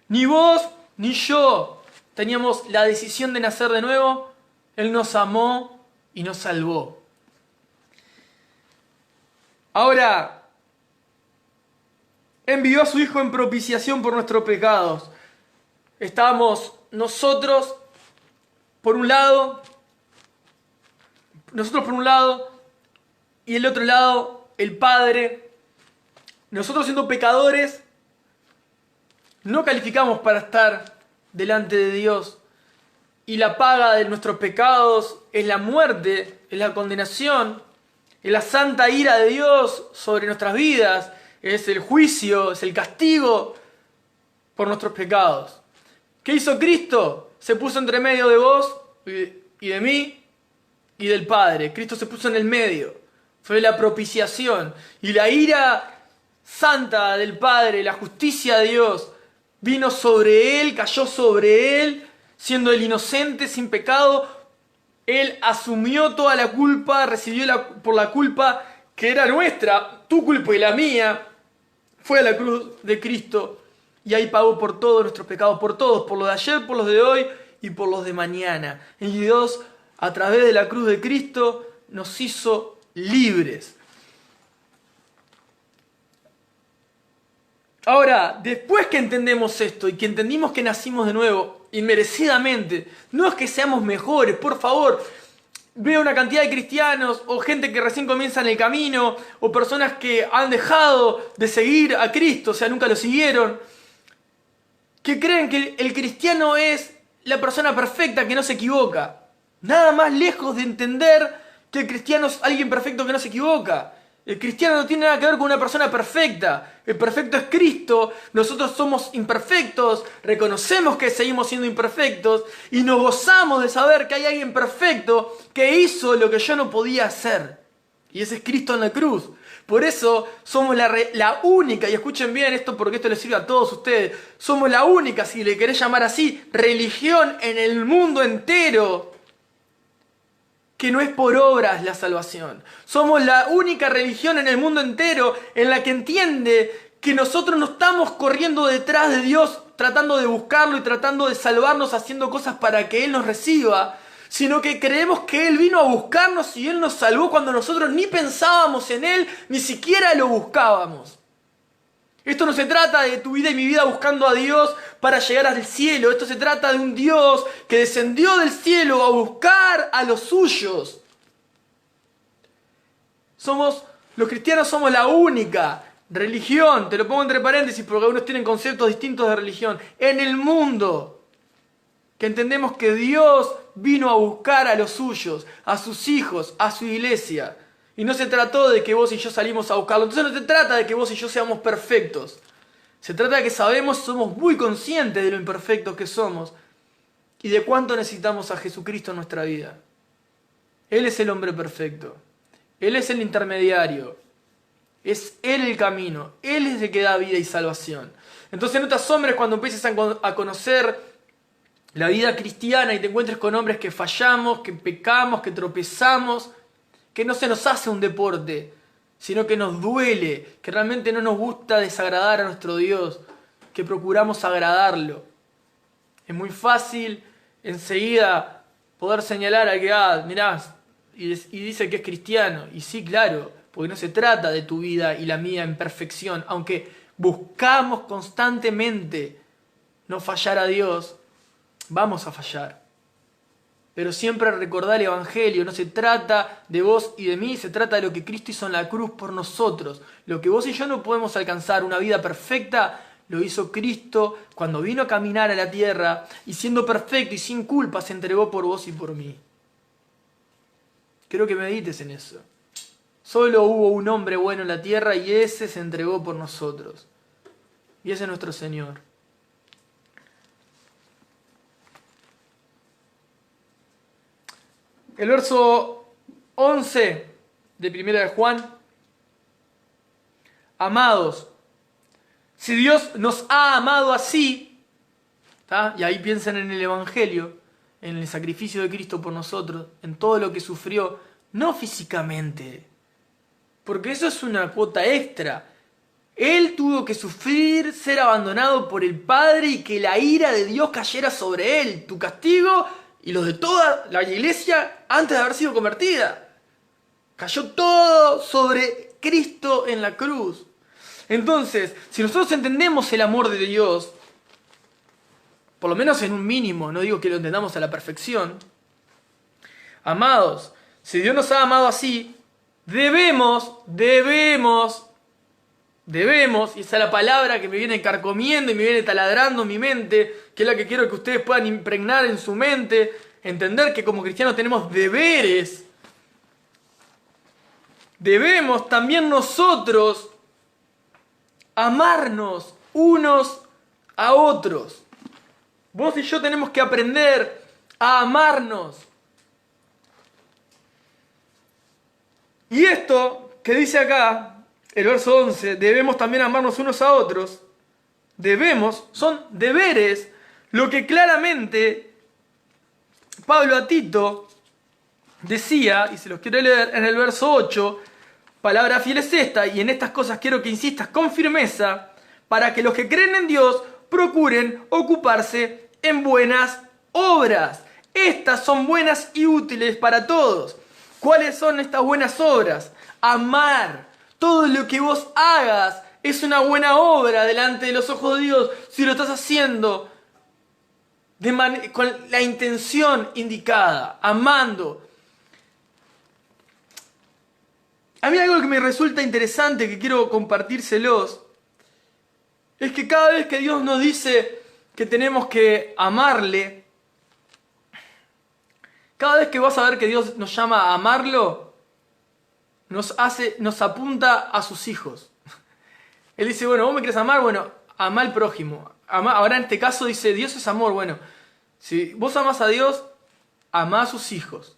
ni yo teníamos la decisión de nacer de nuevo. Él nos amó y nos salvó. Ahora, envió a su Hijo en propiciación por nuestros pecados. Estábamos nosotros por un lado y el otro lado el Padre. Nosotros siendo pecadores no calificamos para estar delante de Dios. Y la paga de nuestros pecados es la muerte, es la condenación, es la santa ira de Dios sobre nuestras vidas, es el juicio, es el castigo por nuestros pecados. ¿Qué hizo Cristo? Se puso entre medio de vos y de mí y del Padre. Cristo se puso en el medio. Fue la propiciación. Y la ira santa del Padre, la justicia de Dios, vino sobre Él, cayó sobre Él siendo Él inocente, sin pecado, Él asumió toda la culpa, recibió por la culpa que era nuestra, tu culpa y la mía, fue a la cruz de Cristo y ahí pagó por todos nuestros pecados, por todos, por los de ayer, por los de hoy y por los de mañana. Y Dios, a través de la cruz de Cristo, nos hizo libres. Ahora, después que entendemos esto y que entendimos que nacimos de nuevo, inmerecidamente, no es que seamos mejores, por favor. Veo una cantidad de cristianos o gente que recién comienza en el camino o personas que han dejado de seguir a Cristo, o sea, nunca lo siguieron, que creen que el cristiano es la persona perfecta que no se equivoca. Nada más lejos de entender que el cristiano es alguien perfecto que no se equivoca. El cristiano no tiene nada que ver con una persona perfecta. El perfecto es Cristo. Nosotros somos imperfectos. Reconocemos que seguimos siendo imperfectos. Y nos gozamos de saber que hay alguien perfecto que hizo lo que yo no podía hacer. Y ese es Cristo en la cruz. Por eso somos la única, y escuchen bien esto porque esto les sirve a todos ustedes. Somos la única, si le querés llamar así, religión en el mundo entero que no es por obras la salvación. Somos la única religión en el mundo entero en la que entiende que nosotros no estamos corriendo detrás de Dios tratando de buscarlo y tratando de salvarnos haciendo cosas para que Él nos reciba, sino que creemos que Él vino a buscarnos y Él nos salvó cuando nosotros ni pensábamos en Él, ni siquiera lo buscábamos. Esto no se trata de tu vida y mi vida buscando a Dios para llegar al cielo. Esto se trata de un Dios que descendió del cielo a buscar a los suyos. Los cristianos somos la única religión, te lo pongo entre paréntesis porque algunos tienen conceptos distintos de religión, en el mundo, que entendemos que Dios vino a buscar a los suyos, a sus hijos, a su iglesia. Y no se trató de que vos y yo salimos a buscarlo. Entonces no se trata de que vos y yo seamos perfectos. Se trata de que somos muy conscientes de lo imperfectos que somos y de cuánto necesitamos a Jesucristo en nuestra vida. Él es el hombre perfecto. Él es el intermediario. Es Él el camino. Él es el que da vida y salvación. Entonces no te asombres cuando empieces a conocer la vida cristiana y te encuentres con hombres que fallamos, que pecamos, que tropezamos, que no se nos hace un deporte, sino que nos duele, que realmente no nos gusta desagradar a nuestro Dios, que procuramos agradarlo. Es muy fácil enseguida poder señalar a que, mirá, y dice que es cristiano. Y sí, claro, porque no se trata de tu vida y la mía en perfección, aunque buscamos constantemente no fallar a Dios, vamos a fallar. Pero siempre recordar el Evangelio, no se trata de vos y de mí, se trata de lo que Cristo hizo en la cruz por nosotros. Lo que vos y yo no podemos alcanzar, una vida perfecta, lo hizo Cristo cuando vino a caminar a la tierra y siendo perfecto y sin culpa se entregó por vos y por mí. Quiero que medites en eso. Solo hubo un hombre bueno en la tierra y ese se entregó por nosotros. Y ese es nuestro Señor. El verso 11 de 1 de Juan. Amados, si Dios nos ha amado así, ¿tá? Y ahí piensan en el Evangelio, en el sacrificio de Cristo por nosotros, en todo lo que sufrió, no físicamente, porque eso es una cuota extra. Él tuvo que sufrir, ser abandonado por el Padre y que la ira de Dios cayera sobre él, tu castigo y los de toda la iglesia antes de haber sido convertida. Cayó todo sobre Cristo en la cruz. Entonces, si nosotros entendemos el amor de Dios, por lo menos en un mínimo, no digo que lo entendamos a la perfección, amados, si Dios nos ha amado así, debemos, y esa es la palabra que me viene carcomiendo y me viene taladrando mi mente, que es la que quiero que ustedes puedan impregnar en su mente, entender que como cristianos tenemos deberes. Debemos también nosotros amarnos unos a otros. Vos y yo tenemos que aprender a amarnos. Y esto que dice acá, el verso 11, debemos también amarnos unos a otros. Debemos, son deberes, lo que claramente Pablo a Tito decía, y se los quiero leer en el verso 8, palabra fiel es esta, y en estas cosas quiero que insistas con firmeza, para que los que creen en Dios procuren ocuparse en buenas obras. Estas son buenas y útiles para todos. ¿Cuáles son estas buenas obras? Amar. Todo lo que vos hagas es una buena obra delante de los ojos de Dios si lo estás haciendo con la intención indicada, amando. A mí algo que me resulta interesante, que quiero compartírselos, es que cada vez que Dios nos dice que tenemos que amarle, cada vez que vas a ver que Dios nos llama a amarlo, nos apunta a sus hijos. Él dice, bueno, vos me querés amar, bueno, amá al prójimo. Ahora en este caso dice, Dios es amor, bueno, si vos amás a Dios, amá a sus hijos.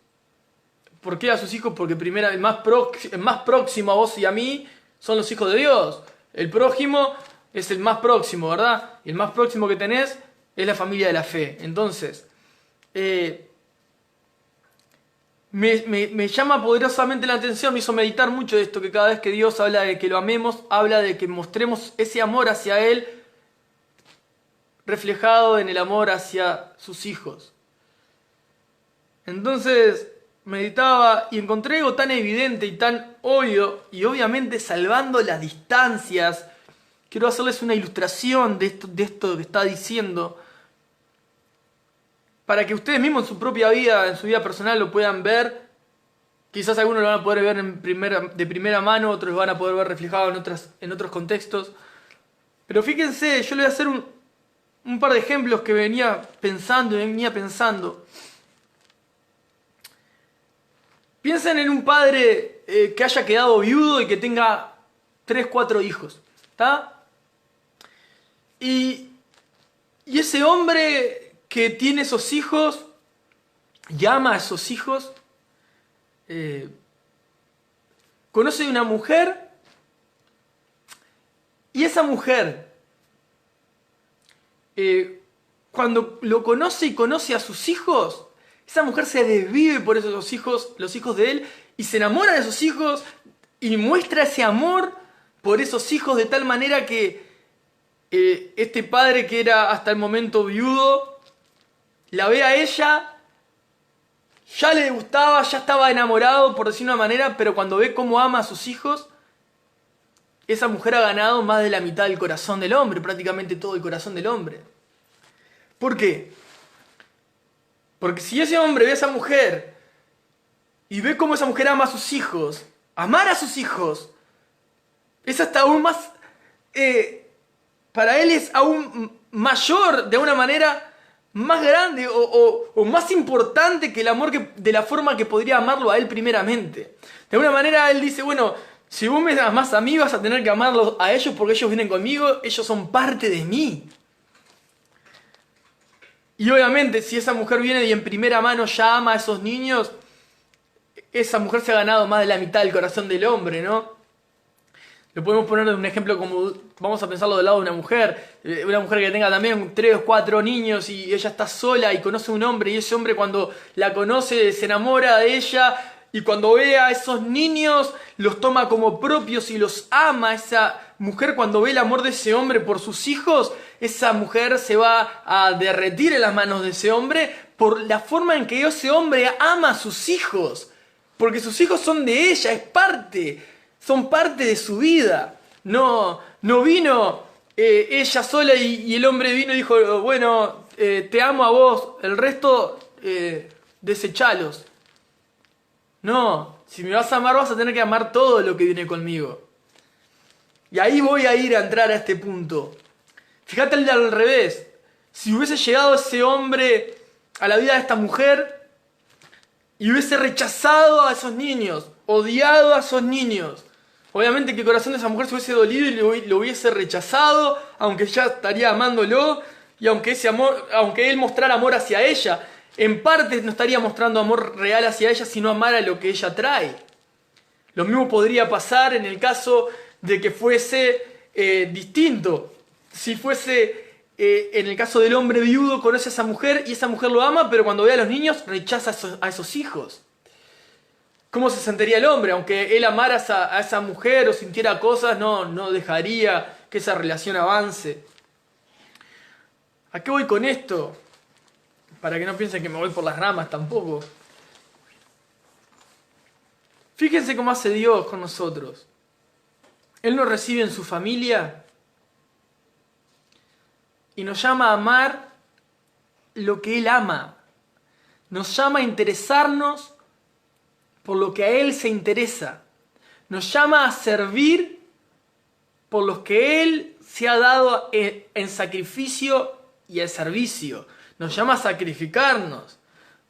¿Por qué a sus hijos? Porque primero el más próximo a vos y a mí son los hijos de Dios. El prójimo es el más próximo, ¿verdad? Y el más próximo que tenés es la familia de la fe. Entonces, me llama poderosamente la atención, me hizo meditar mucho de esto, que cada vez que Dios habla de que lo amemos, habla de que mostremos ese amor hacia Él reflejado en el amor hacia sus hijos. Entonces meditaba y encontré algo tan evidente y tan obvio, y obviamente salvando las distancias, quiero hacerles una ilustración de esto que está diciendo, para que ustedes mismos en su propia vida, en su vida personal, lo puedan ver. Quizás algunos lo van a poder ver de primera mano, otros lo van a poder ver reflejado en otros contextos. Pero fíjense, yo les voy a hacer un par de ejemplos que venía pensando. Piensen en un padre que haya quedado viudo y que tenga 3, 4 hijos. ¿Está? Y ese hombre que tiene esos hijos, llama a esos hijos, conoce una mujer, y esa mujer, cuando lo conoce y conoce a sus hijos, esa mujer se desvive por esos hijos, los hijos de él, y se enamora de esos hijos, y muestra ese amor por esos hijos de tal manera que este padre que era hasta el momento viudo, la ve a ella, ya le gustaba, ya estaba enamorado, por decir una manera, pero cuando ve cómo ama a sus hijos, esa mujer ha ganado más de la mitad del corazón del hombre, prácticamente todo el corazón del hombre. ¿Por qué? Porque si ese hombre ve a esa mujer y ve cómo esa mujer ama a sus hijos, amar a sus hijos, es hasta aún más, para él es aún mayor, de una manera más grande o más importante que el amor de la forma que podría amarlo a él primeramente. De alguna manera él dice, bueno, si vos me amás a mí, vas a tener que amarlos a ellos porque ellos vienen conmigo, ellos son parte de mí. Y obviamente si esa mujer viene y en primera mano ya ama a esos niños, esa mujer se ha ganado más de la mitad del corazón del hombre, ¿no? Lo podemos poner en un ejemplo como, vamos a pensarlo del lado de una mujer que tenga también 3 o 4 niños y ella está sola y conoce a un hombre, y ese hombre cuando la conoce se enamora de ella, y cuando ve a esos niños los toma como propios y los ama. Esa mujer, cuando ve el amor de ese hombre por sus hijos, esa mujer se va a derretir en las manos de ese hombre por la forma en que ese hombre ama a sus hijos, porque sus hijos son de ella, son parte de su vida. No vino ella sola y el hombre vino y dijo, bueno, te amo a vos, el resto desechalos. No, si me vas a amar vas a tener que amar todo lo que viene conmigo. Y ahí voy a entrar a este punto. Fíjate al revés. Si hubiese llegado ese hombre a la vida de esta mujer y hubiese rechazado a esos niños, odiado a esos niños, obviamente que el corazón de esa mujer se hubiese dolido y lo hubiese rechazado, aunque ya estaría amándolo, y aunque él mostrara amor hacia ella, en parte no estaría mostrando amor real hacia ella, sino amara lo que ella trae. Lo mismo podría pasar en el caso de que fuese distinto. Si fuese en el caso del hombre viudo, conoce a esa mujer y esa mujer lo ama, pero cuando ve a los niños rechaza a esos hijos. ¿Cómo se sentiría el hombre? Aunque él amara a esa mujer o sintiera cosas, no dejaría que esa relación avance. ¿A qué voy con esto? Para que no piensen que me voy por las ramas tampoco. Fíjense cómo hace Dios con nosotros. Él nos recibe en su familia y nos llama a amar lo que Él ama. Nos llama a interesarnos por lo que a Él se interesa. Nos llama a servir por los que Él se ha dado en sacrificio y al servicio. Nos llama a sacrificarnos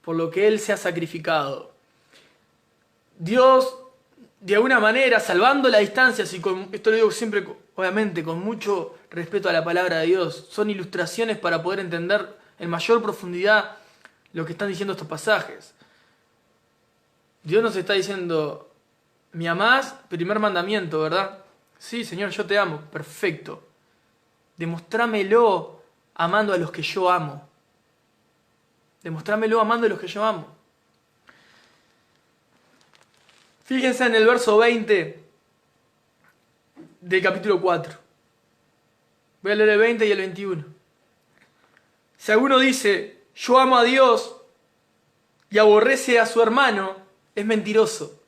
por lo que Él se ha sacrificado. Dios, de alguna manera, salvando las distancias, y esto lo digo siempre, obviamente, con mucho respeto a la palabra de Dios, son ilustraciones para poder entender en mayor profundidad lo que están diciendo estos pasajes. Dios nos está diciendo, ¿me amás? Primer mandamiento, ¿verdad? Sí, Señor, yo te amo. Perfecto. Demostrámelo amando a los que yo amo. Demostrámelo amando a los que yo amo. Fíjense en el verso 20 del capítulo 4. Voy a leer el 20 y el 21. Si alguno dice, yo amo a Dios y aborrece a su hermano, es mentiroso.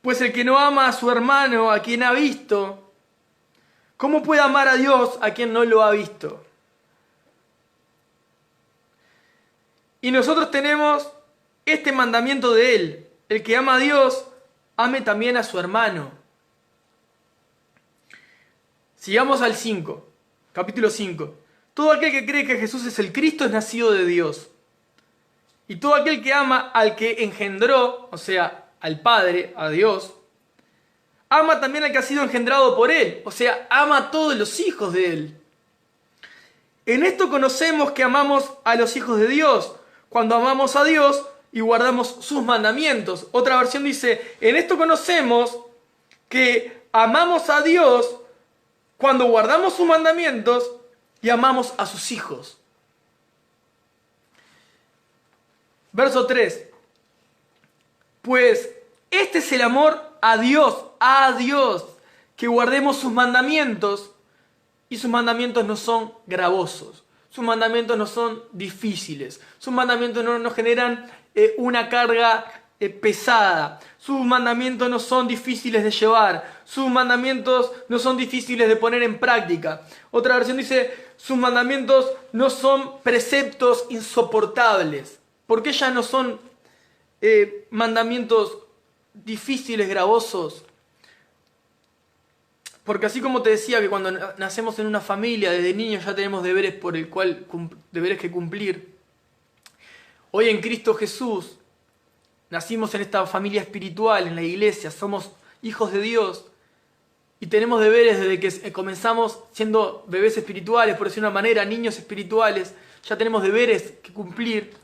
Pues el que no ama a su hermano, a quien ha visto, ¿cómo puede amar a Dios a quien no lo ha visto? Y nosotros tenemos este mandamiento de Él: el que ama a Dios, ame también a su hermano. Sigamos al 5, capítulo 5. Todo aquel que cree que Jesús es el Cristo es nacido de Dios. Y todo aquel que ama al que engendró, o sea, al Padre, a Dios, ama también al que ha sido engendrado por Él, o sea, ama a todos los hijos de Él. En esto conocemos que amamos a los hijos de Dios, cuando amamos a Dios y guardamos sus mandamientos. Otra versión dice, en esto conocemos que amamos a Dios cuando guardamos sus mandamientos y amamos a sus hijos. Verso 3. Pues este es el amor a Dios, que guardemos sus mandamientos, y sus mandamientos no son gravosos, sus mandamientos no son difíciles, sus mandamientos no nos generan una carga pesada, sus mandamientos no son difíciles de llevar, sus mandamientos no son difíciles de poner en práctica. Otra versión dice, sus mandamientos no son preceptos insoportables. ¿Por qué ya no son mandamientos difíciles, gravosos? Porque así como te decía que cuando nacemos en una familia, desde niños ya tenemos deberes deberes que cumplir. Hoy en Cristo Jesús nacimos en esta familia espiritual, en la iglesia, somos hijos de Dios y tenemos deberes desde que comenzamos siendo bebés espirituales, por decir una manera, niños espirituales, ya tenemos deberes que cumplir.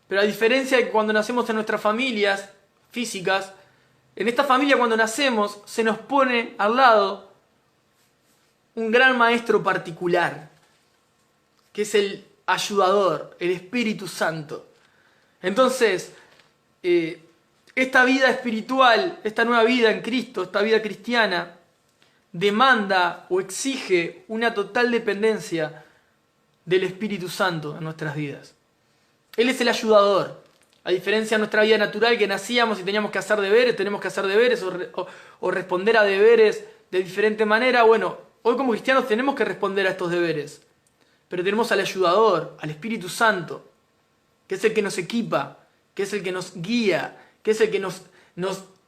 Pero a diferencia de que cuando nacemos en nuestras familias físicas, en esta familia cuando nacemos se nos pone al lado un gran maestro particular, que es el ayudador, el Espíritu Santo. Entonces, esta vida espiritual, esta nueva vida en Cristo, esta vida cristiana, demanda o exige una total dependencia del Espíritu Santo en nuestras vidas. Él es el ayudador. A diferencia de nuestra vida natural, que nacíamos y teníamos que hacer deberes, tenemos que hacer deberes o responder a deberes de diferente manera. Bueno, hoy como cristianos tenemos que responder a estos deberes. Pero tenemos al ayudador, al Espíritu Santo, que es el que nos equipa, que es el que nos guía, que es el que nos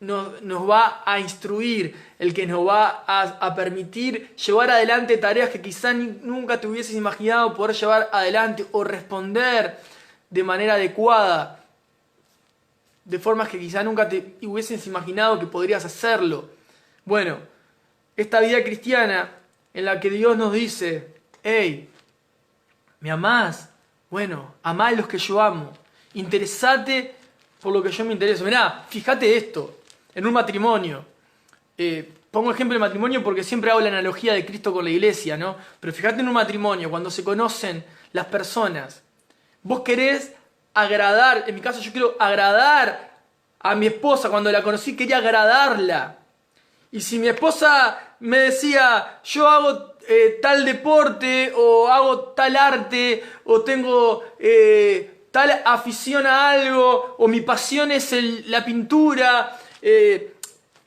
va a instruir, el que nos va a permitir llevar adelante tareas que quizá nunca te hubieses imaginado poder llevar adelante o responder de manera adecuada, de formas que quizá nunca te hubieses imaginado que podrías hacerlo. Bueno, esta vida cristiana en la que Dios nos dice, hey, ¿me amás? Bueno, amá a los que yo amo. Interesate por lo que yo me intereso. Mirá, fíjate esto, en un matrimonio. pongo ejemplo del matrimonio porque siempre hago la analogía de Cristo con la iglesia, ¿no? Pero fíjate en un matrimonio, cuando se conocen las personas, vos querés agradar, en mi caso yo quiero agradar a mi esposa, cuando la conocí quería agradarla. Y si mi esposa me decía, yo hago tal deporte, o hago tal arte, o tengo tal afición a algo, o mi pasión es la pintura,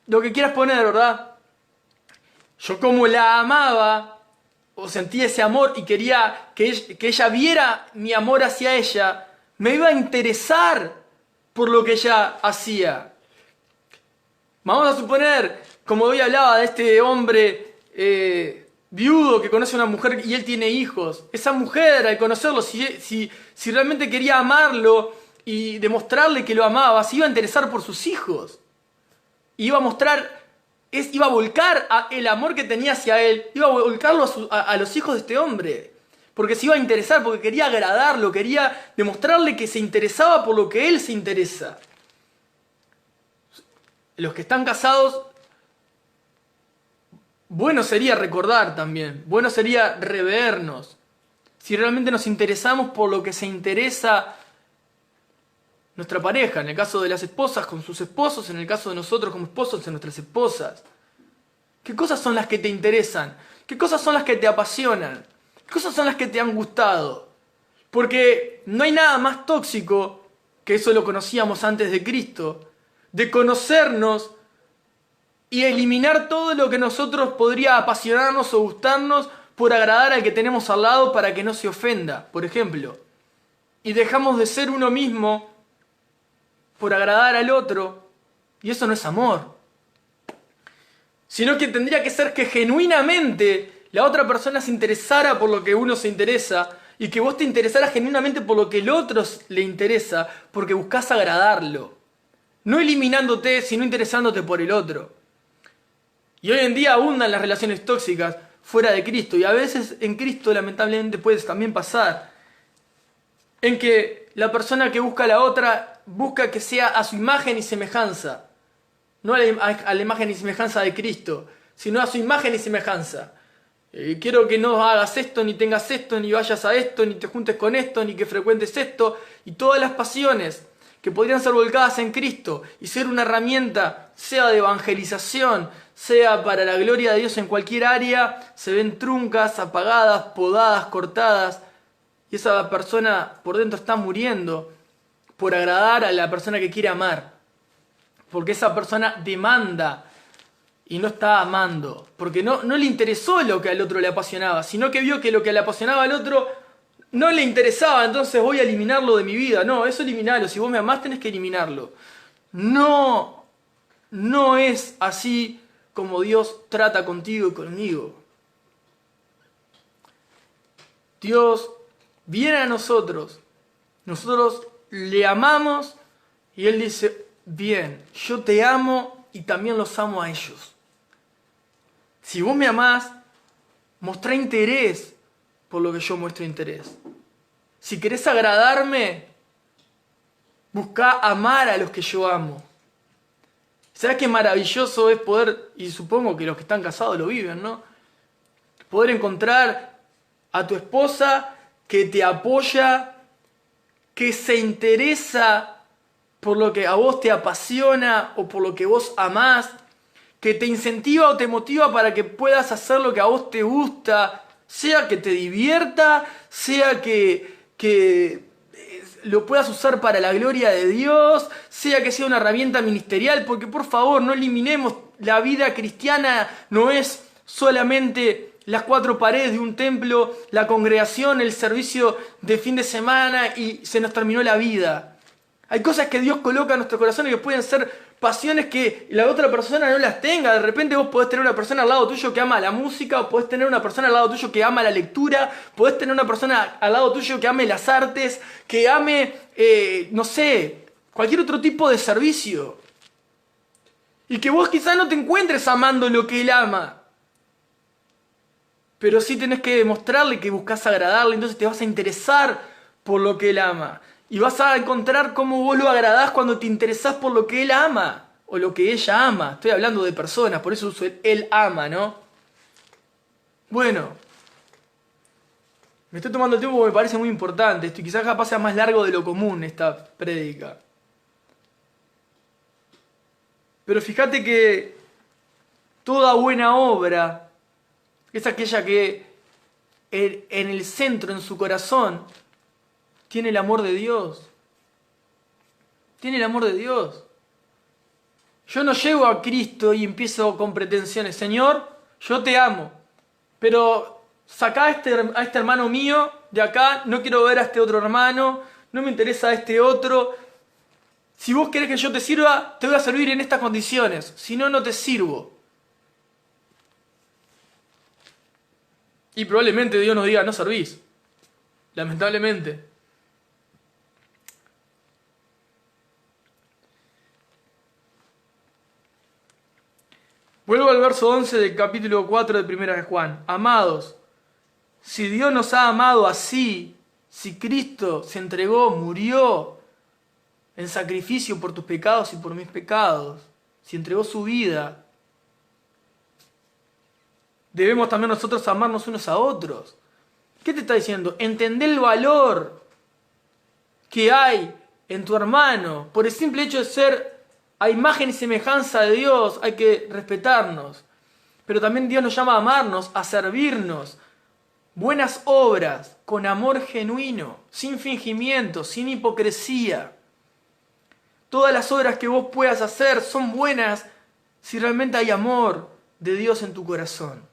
lo que quieras poner, ¿verdad? Yo como la amaba, o sentía ese amor y quería que ella viera mi amor hacia ella, me iba a interesar por lo que ella hacía. Vamos a suponer, como hoy hablaba de este hombre viudo que conoce a una mujer y él tiene hijos. Esa mujer, al conocerlo, si realmente quería amarlo y demostrarle que lo amaba, se iba a interesar por sus hijos. Iba a mostrar, iba a volcar el amor que tenía hacia él, iba a volcarlo a los hijos de este hombre. Porque se iba a interesar, porque quería agradarlo, quería demostrarle que se interesaba por lo que él se interesa. Los que están casados, bueno sería recordar también, bueno sería revernos. Si realmente nos interesamos por lo que se interesa nuestra pareja, en el caso de las esposas con sus esposos, en el caso de nosotros como esposos en nuestras esposas. ¿Qué cosas son las que te interesan? ¿Qué cosas son las que te apasionan? ¿Qué cosas son las que te han gustado? Porque no hay nada más tóxico, que eso lo conocíamos antes de Cristo, de conocernos y eliminar todo lo que nosotros podría apasionarnos o gustarnos por agradar al que tenemos al lado para que no se ofenda, por ejemplo. Y dejamos de ser uno mismo por agradar al otro, y eso no es amor. Sino que tendría que ser que genuinamente la otra persona se interesara por lo que uno se interesa, y que vos te interesaras genuinamente por lo que el otro le interesa, porque buscás agradarlo. No eliminándote, sino interesándote por el otro. Y hoy en día abundan las relaciones tóxicas fuera de Cristo, y a veces en Cristo lamentablemente puede también pasar, en que la persona que busca a la otra busca que sea a su imagen y semejanza. No a la imagen y semejanza de Cristo, sino a su imagen y semejanza. Quiero que no hagas esto, ni tengas esto, ni vayas a esto, ni te juntes con esto, ni que frecuentes esto. Y todas las pasiones que podrían ser volcadas en Cristo y ser una herramienta, sea de evangelización, sea para la gloria de Dios en cualquier área, se ven truncas, apagadas, podadas, cortadas. Y esa persona por dentro está muriendo por agradar a la persona que quiere amar. Porque esa persona demanda y no está amando. Porque no le interesó lo que al otro le apasionaba, sino que vio que lo que le apasionaba al otro no le interesaba, entonces voy a eliminarlo de mi vida. No, eso eliminarlo. Si vos me amás tenés que eliminarlo. No es así como Dios trata contigo y conmigo. Dios viene a nosotros le amamos y Él dice, bien, yo te amo y también los amo a ellos. Si vos me amás, mostrá interés por lo que yo muestro interés. Si querés agradarme, buscá amar a los que yo amo. ¿Sabes qué maravilloso es poder, y supongo que los que están casados lo viven, ¿no? Poder encontrar a tu esposa que te apoya, que se interesa por lo que a vos te apasiona o por lo que vos amás, que te incentiva o te motiva para que puedas hacer lo que a vos te gusta, sea que te divierta, sea que lo puedas usar para la gloria de Dios, sea que sea una herramienta ministerial, porque por favor no eliminemos, la vida cristiana no es solamente las cuatro paredes de un templo, la congregación, el servicio de fin de semana y se nos terminó la vida. Hay cosas que Dios coloca en nuestro corazón y que pueden ser pasiones que la otra persona no las tenga. De repente vos podés tener una persona al lado tuyo que ama la música, o podés tener una persona al lado tuyo que ama la lectura, podés tener una persona al lado tuyo que ame las artes, que ame, no sé, cualquier otro tipo de servicio. Y que vos quizás no te encuentres amando lo que él ama. Pero sí tenés que demostrarle que buscás agradarle, entonces te vas a interesar por lo que él ama. Y vas a encontrar cómo vos lo agradás cuando te interesás por lo que él ama. o lo que ella ama. Estoy hablando de personas, por eso uso el él ama, ¿no? Bueno, me estoy tomando el tiempo porque me parece muy importante esto y quizás capaz sea más largo de lo común esta prédica. Pero fíjate que toda buena obra es aquella que en el centro, en su corazón, tiene el amor de Dios. Tiene el amor de Dios. Yo no llego a Cristo y empiezo con pretensiones. Señor, yo te amo, pero sacá a este hermano mío de acá, no quiero ver a este otro hermano, no me interesa a este otro. Si vos querés que yo te sirva, te voy a servir en estas condiciones. Si no, no te sirvo. Y probablemente Dios nos diga, no servís. Lamentablemente. Vuelvo al verso 11 del capítulo 4 de Primera de Juan. Amados, si Dios nos ha amado así, si Cristo se entregó, murió en sacrificio por tus pecados y por mis pecados, si entregó su vida, debemos también nosotros amarnos unos a otros. ¿Qué te está diciendo? Entender el valor que hay en tu hermano. Por el simple hecho de ser a imagen y semejanza de Dios, hay que respetarnos. Pero también Dios nos llama a amarnos, a servirnos. Buenas obras, con amor genuino, sin fingimiento, sin hipocresía. Todas las obras que vos puedas hacer son buenas si realmente hay amor de Dios en tu corazón.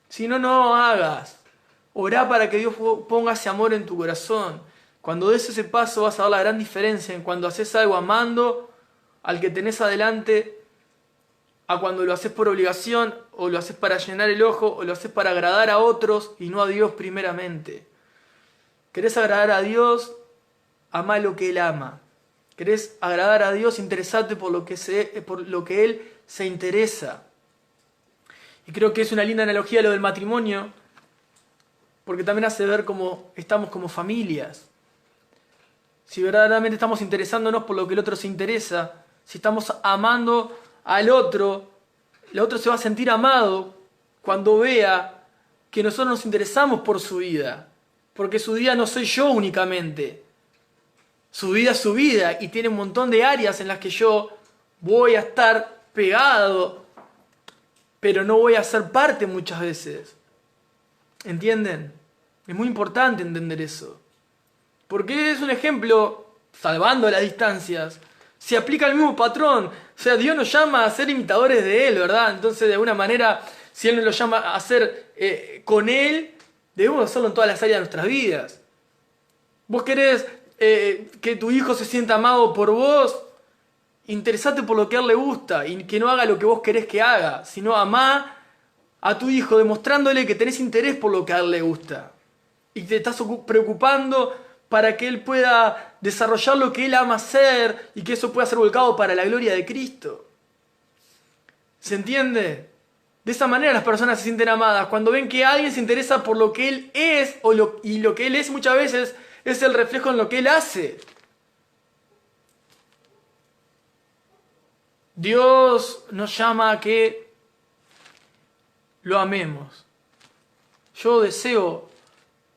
Si no, no hagas. Orá para que Dios ponga ese amor en tu corazón. Cuando des ese paso vas a ver la gran diferencia en cuando haces algo amando al que tenés adelante, a cuando lo haces por obligación, o lo haces para llenar el ojo, o lo haces para agradar a otros y no a Dios primeramente. ¿Querés agradar a Dios? Amá lo que Él ama. ¿Querés agradar a Dios? Interesate por lo que Él se interesa. Y creo que es una linda analogía lo del matrimonio, porque también hace ver cómo estamos como familias. Si verdaderamente estamos interesándonos por lo que el otro se interesa, si estamos amando al otro, el otro se va a sentir amado cuando vea que nosotros nos interesamos por su vida. Porque su vida no soy yo únicamente. Su vida es su vida y tiene un montón de áreas en las que yo voy a estar pegado, pero no voy a ser parte muchas veces. ¿Entienden? Es muy importante entender eso. Porque es un ejemplo, salvando las distancias, se aplica el mismo patrón. O sea, Dios nos llama a ser imitadores de Él, ¿verdad? Entonces, de alguna manera, si Él nos lo llama a hacer con Él, debemos hacerlo en todas las áreas de nuestras vidas. ¿Vos querés que tu hijo se sienta amado por vos? Interesate por lo que a él le gusta y que no haga lo que vos querés que haga, sino amá a tu hijo demostrándole que tenés interés por lo que a él le gusta. Y te estás preocupando para que él pueda desarrollar lo que él ama hacer y que eso pueda ser volcado para la gloria de Cristo. ¿Se entiende? De esa manera las personas se sienten amadas, cuando ven que alguien se interesa por lo que él es y lo que él es muchas veces es el reflejo en lo que él hace. Dios nos llama a que lo amemos. Yo deseo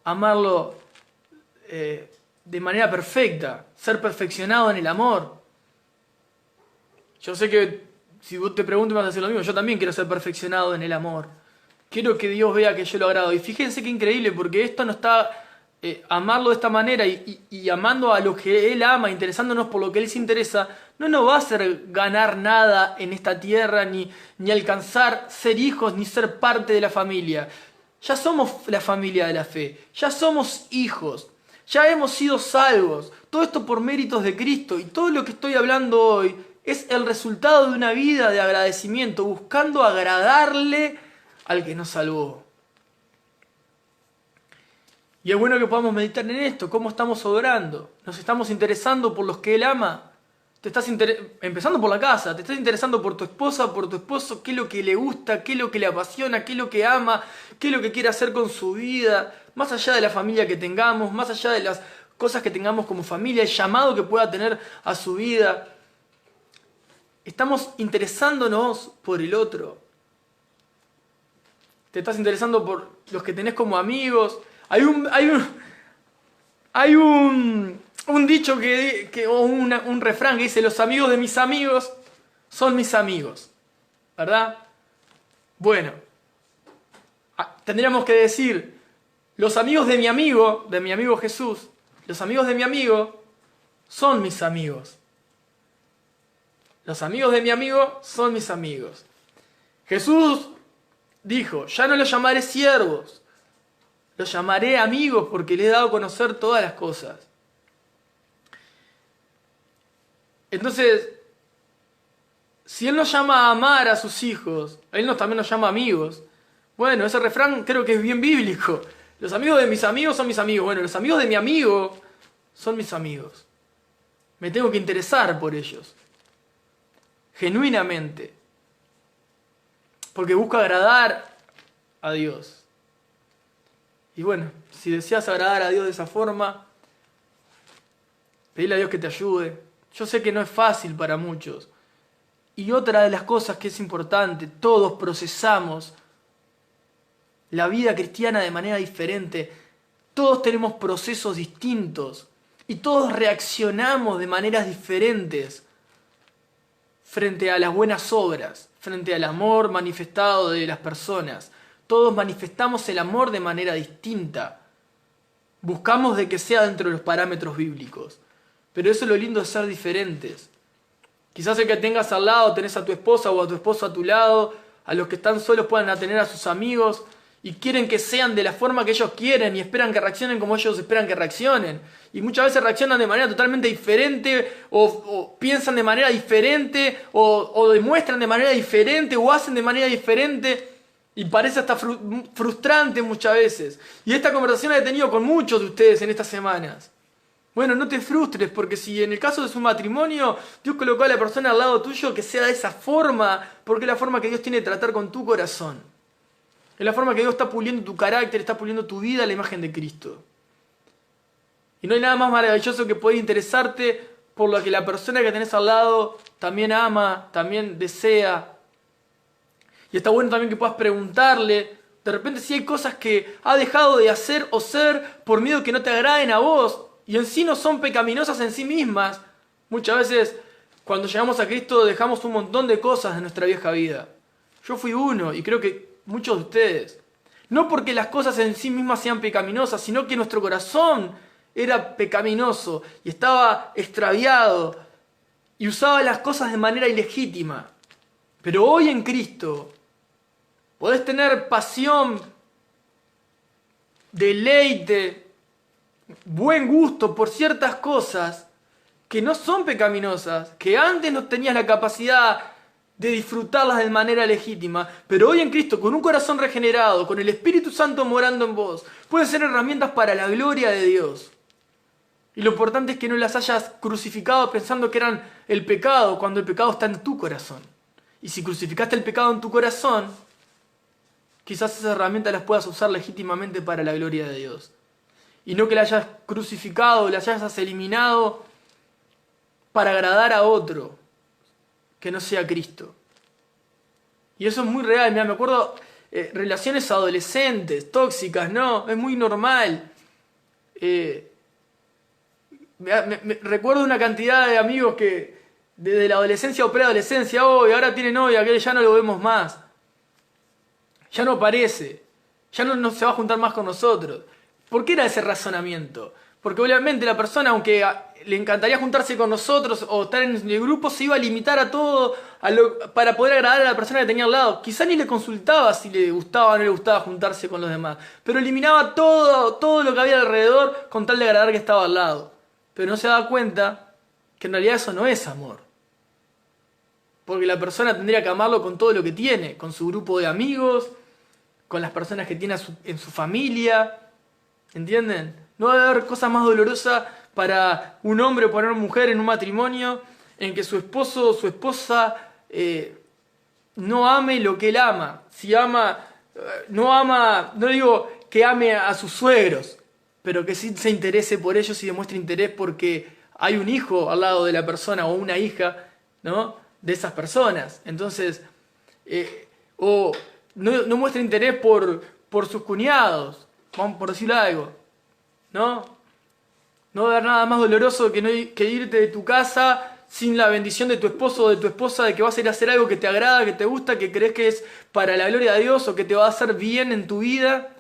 amarlo de manera perfecta, ser perfeccionado en el amor. Yo sé que si vos te preguntas me vas a decir lo mismo, yo también quiero ser perfeccionado en el amor. Quiero que Dios vea que yo lo agrado. Y fíjense qué increíble, porque esto no está amarlo de esta manera y amando a lo que Él ama, interesándonos por lo que Él se interesa, no nos va a hacer ganar nada en esta tierra, ni alcanzar ser hijos, ni ser parte de la familia. Ya somos la familia de la fe, ya somos hijos, ya hemos sido salvos. Todo esto por méritos de Cristo, y todo lo que estoy hablando hoy es el resultado de una vida de agradecimiento, buscando agradarle al que nos salvó. Y es bueno que podamos meditar en esto, cómo estamos obrando. ¿Nos estamos interesando por los que Él ama? Te estás empezando por la casa, te estás interesando por tu esposa, por tu esposo, qué es lo que le gusta, qué es lo que le apasiona, qué es lo que ama, qué es lo que quiere hacer con su vida, más allá de la familia que tengamos, más allá de las cosas que tengamos como familia, el llamado que pueda tener a su vida. estamos interesándonos por el otro. Te estás interesando por los que tenés como amigos. Hay un dicho o un refrán que dice: los amigos de mis amigos son mis amigos. ¿Verdad? Bueno, tendríamos que decir: los amigos de mi amigo Jesús, los amigos de mi amigo son mis amigos. Los amigos de mi amigo son mis amigos. Jesús dijo: ya no los llamaré siervos, los llamaré amigos porque les he dado a conocer todas las cosas. Entonces, si Él nos llama a amar a sus hijos, Él también nos llama amigos. Bueno, ese refrán creo que es bien bíblico. Los amigos de mis amigos son mis amigos. Bueno, los amigos de mi amigo son mis amigos. Me tengo que interesar por ellos. Genuinamente. Porque busco agradar a Dios. Y bueno, si deseas agradar a Dios de esa forma, pedile a Dios que te ayude. Yo sé que no es fácil para muchos. Y otra de las cosas que es importante, todos procesamos la vida cristiana de manera diferente. Todos tenemos procesos distintos y todos reaccionamos de maneras diferentes frente a las buenas obras, frente al amor manifestado de las personas. Todos manifestamos el amor de manera distinta. Buscamos de que sea dentro de los parámetros bíblicos. Pero eso es lo lindo de ser diferentes. Quizás el que tengas al lado, tenés a tu esposa o a tu esposo a tu lado, a los que están solos puedan tener a sus amigos y quieren que sean de la forma que ellos quieren y esperan que reaccionen como ellos esperan que reaccionen. Y muchas veces reaccionan de manera totalmente diferente o piensan de manera diferente o demuestran de manera diferente o hacen de manera diferente y parece hasta frustrante muchas veces. Y esta conversación la he tenido con muchos de ustedes en estas semanas. Bueno, no te frustres, porque si en el caso de su matrimonio Dios colocó a la persona al lado tuyo, que sea de esa forma, porque es la forma que Dios tiene de tratar con tu corazón. Es la forma que Dios está puliendo tu carácter, está puliendo tu vida a la imagen de Cristo. Y no hay nada más maravilloso que poder interesarte por lo que la persona que tenés al lado también ama, también desea. Y está bueno también que puedas preguntarle, de repente, si hay cosas que ha dejado de hacer o ser por miedo que no te agraden a vos, y en sí no son pecaminosas en sí mismas. Muchas veces cuando llegamos a Cristo dejamos un montón de cosas de nuestra vieja vida. Yo fui uno y creo que muchos de ustedes. No porque las cosas en sí mismas sean pecaminosas, sino que nuestro corazón era pecaminoso y estaba extraviado y usaba las cosas de manera ilegítima. Pero hoy en Cristo podés tener pasión, deleite, buen gusto por ciertas cosas que no son pecaminosas, que antes no tenías la capacidad de disfrutarlas de manera legítima, pero hoy en Cristo, con un corazón regenerado, con el Espíritu Santo morando en vos, pueden ser herramientas para la gloria de Dios. Y lo importante es que no las hayas crucificado pensando que eran el pecado, cuando el pecado está en tu corazón. Y si crucificaste el pecado en tu corazón, quizás esas herramientas las puedas usar legítimamente para la gloria de Dios. Y no que la hayas crucificado, la hayas eliminado para agradar a otro que no sea Cristo. Y eso es muy real. Mirá, me acuerdo relaciones adolescentes, tóxicas, ¿no? Es muy normal. Recuerdo una cantidad de amigos que desde la adolescencia o preadolescencia, hoy ahora tiene novia, que ya no lo vemos más. Ya no aparece. Ya no se va a juntar más con nosotros. ¿Por qué era ese razonamiento? Porque obviamente la persona, aunque le encantaría juntarse con nosotros o estar en el grupo, se iba a limitar a todo para poder agradar a la persona que tenía al lado. Quizá ni le consultaba si le gustaba o no le gustaba juntarse con los demás, pero eliminaba todo lo que había alrededor con tal de agradar que estaba al lado. Pero no se daba cuenta que en realidad eso no es amor. Porque la persona tendría que amarlo con todo lo que tiene, con su grupo de amigos, con las personas que tiene en su familia. ¿Entienden? No va a haber cosa más dolorosa para un hombre o para una mujer en un matrimonio en que su esposo o su esposa no ame lo que él ama. Si ama, no digo que ame a sus suegros, pero que sí se interese por ellos y demuestre interés porque hay un hijo al lado de la persona o una hija, ¿no? de esas personas. Entonces, o no muestra interés por sus cuñados, vamos por decirle algo, ¿no? No va a haber nada más doloroso que irte de tu casa sin la bendición de tu esposo o de tu esposa, de que vas a ir a hacer algo que te agrada, que te gusta, que crees que es para la gloria de Dios o que te va a hacer bien en tu vida,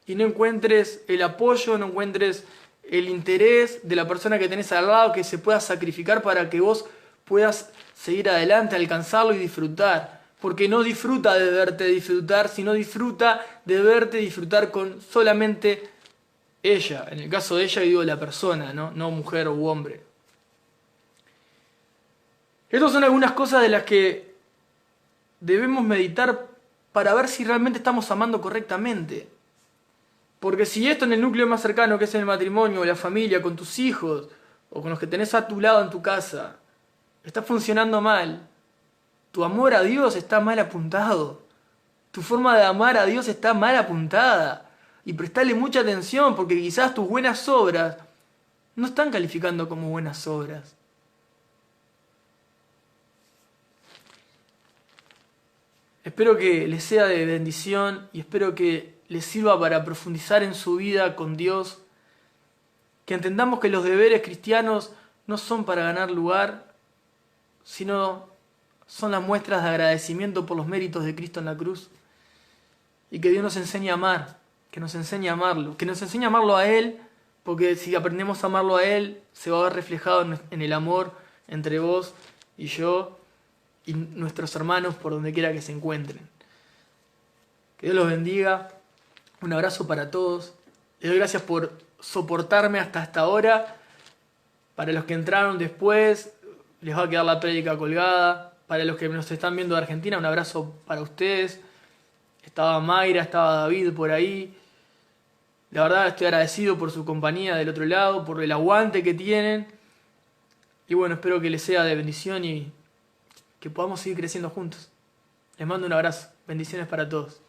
y no encuentres el apoyo, no encuentres el interés de la persona que tenés al lado, que se pueda sacrificar para que vos puedas seguir adelante, alcanzarlo y disfrutar. Porque no disfruta de verte disfrutar, sino disfruta de verte disfrutar con solamente ella. En el caso de ella digo la persona, no mujer u hombre. Estas son algunas cosas de las que debemos meditar para ver si realmente estamos amando correctamente. Porque si esto en el núcleo más cercano, que es el matrimonio, o la familia, con tus hijos, o con los que tenés a tu lado en tu casa, está funcionando mal, tu amor a Dios está mal apuntado. Tu forma de amar a Dios está mal apuntada. Y prestale mucha atención, porque quizás tus buenas obras no están calificando como buenas obras. Espero que les sea de bendición y espero que les sirva para profundizar en su vida con Dios. Que entendamos que los deberes cristianos no son para ganar lugar, sino son las muestras de agradecimiento por los méritos de Cristo en la cruz. Y que Dios nos enseñe a amar, que nos enseñe a amarlo, que nos enseñe a amarlo a Él, porque si aprendemos a amarlo a Él, se va a ver reflejado en el amor entre vos y yo y nuestros hermanos por donde quiera que se encuentren. Que Dios los bendiga. Un abrazo para todos. Les doy gracias por soportarme hasta esta hora. Para los que entraron después, les va a quedar la prédica colgada. Para los que nos están viendo de Argentina, un abrazo para ustedes. Estaba Mayra, estaba David por ahí. La verdad estoy agradecido por su compañía del otro lado, por el aguante que tienen. Y bueno, espero que les sea de bendición y que podamos seguir creciendo juntos. Les mando un abrazo. Bendiciones para todos.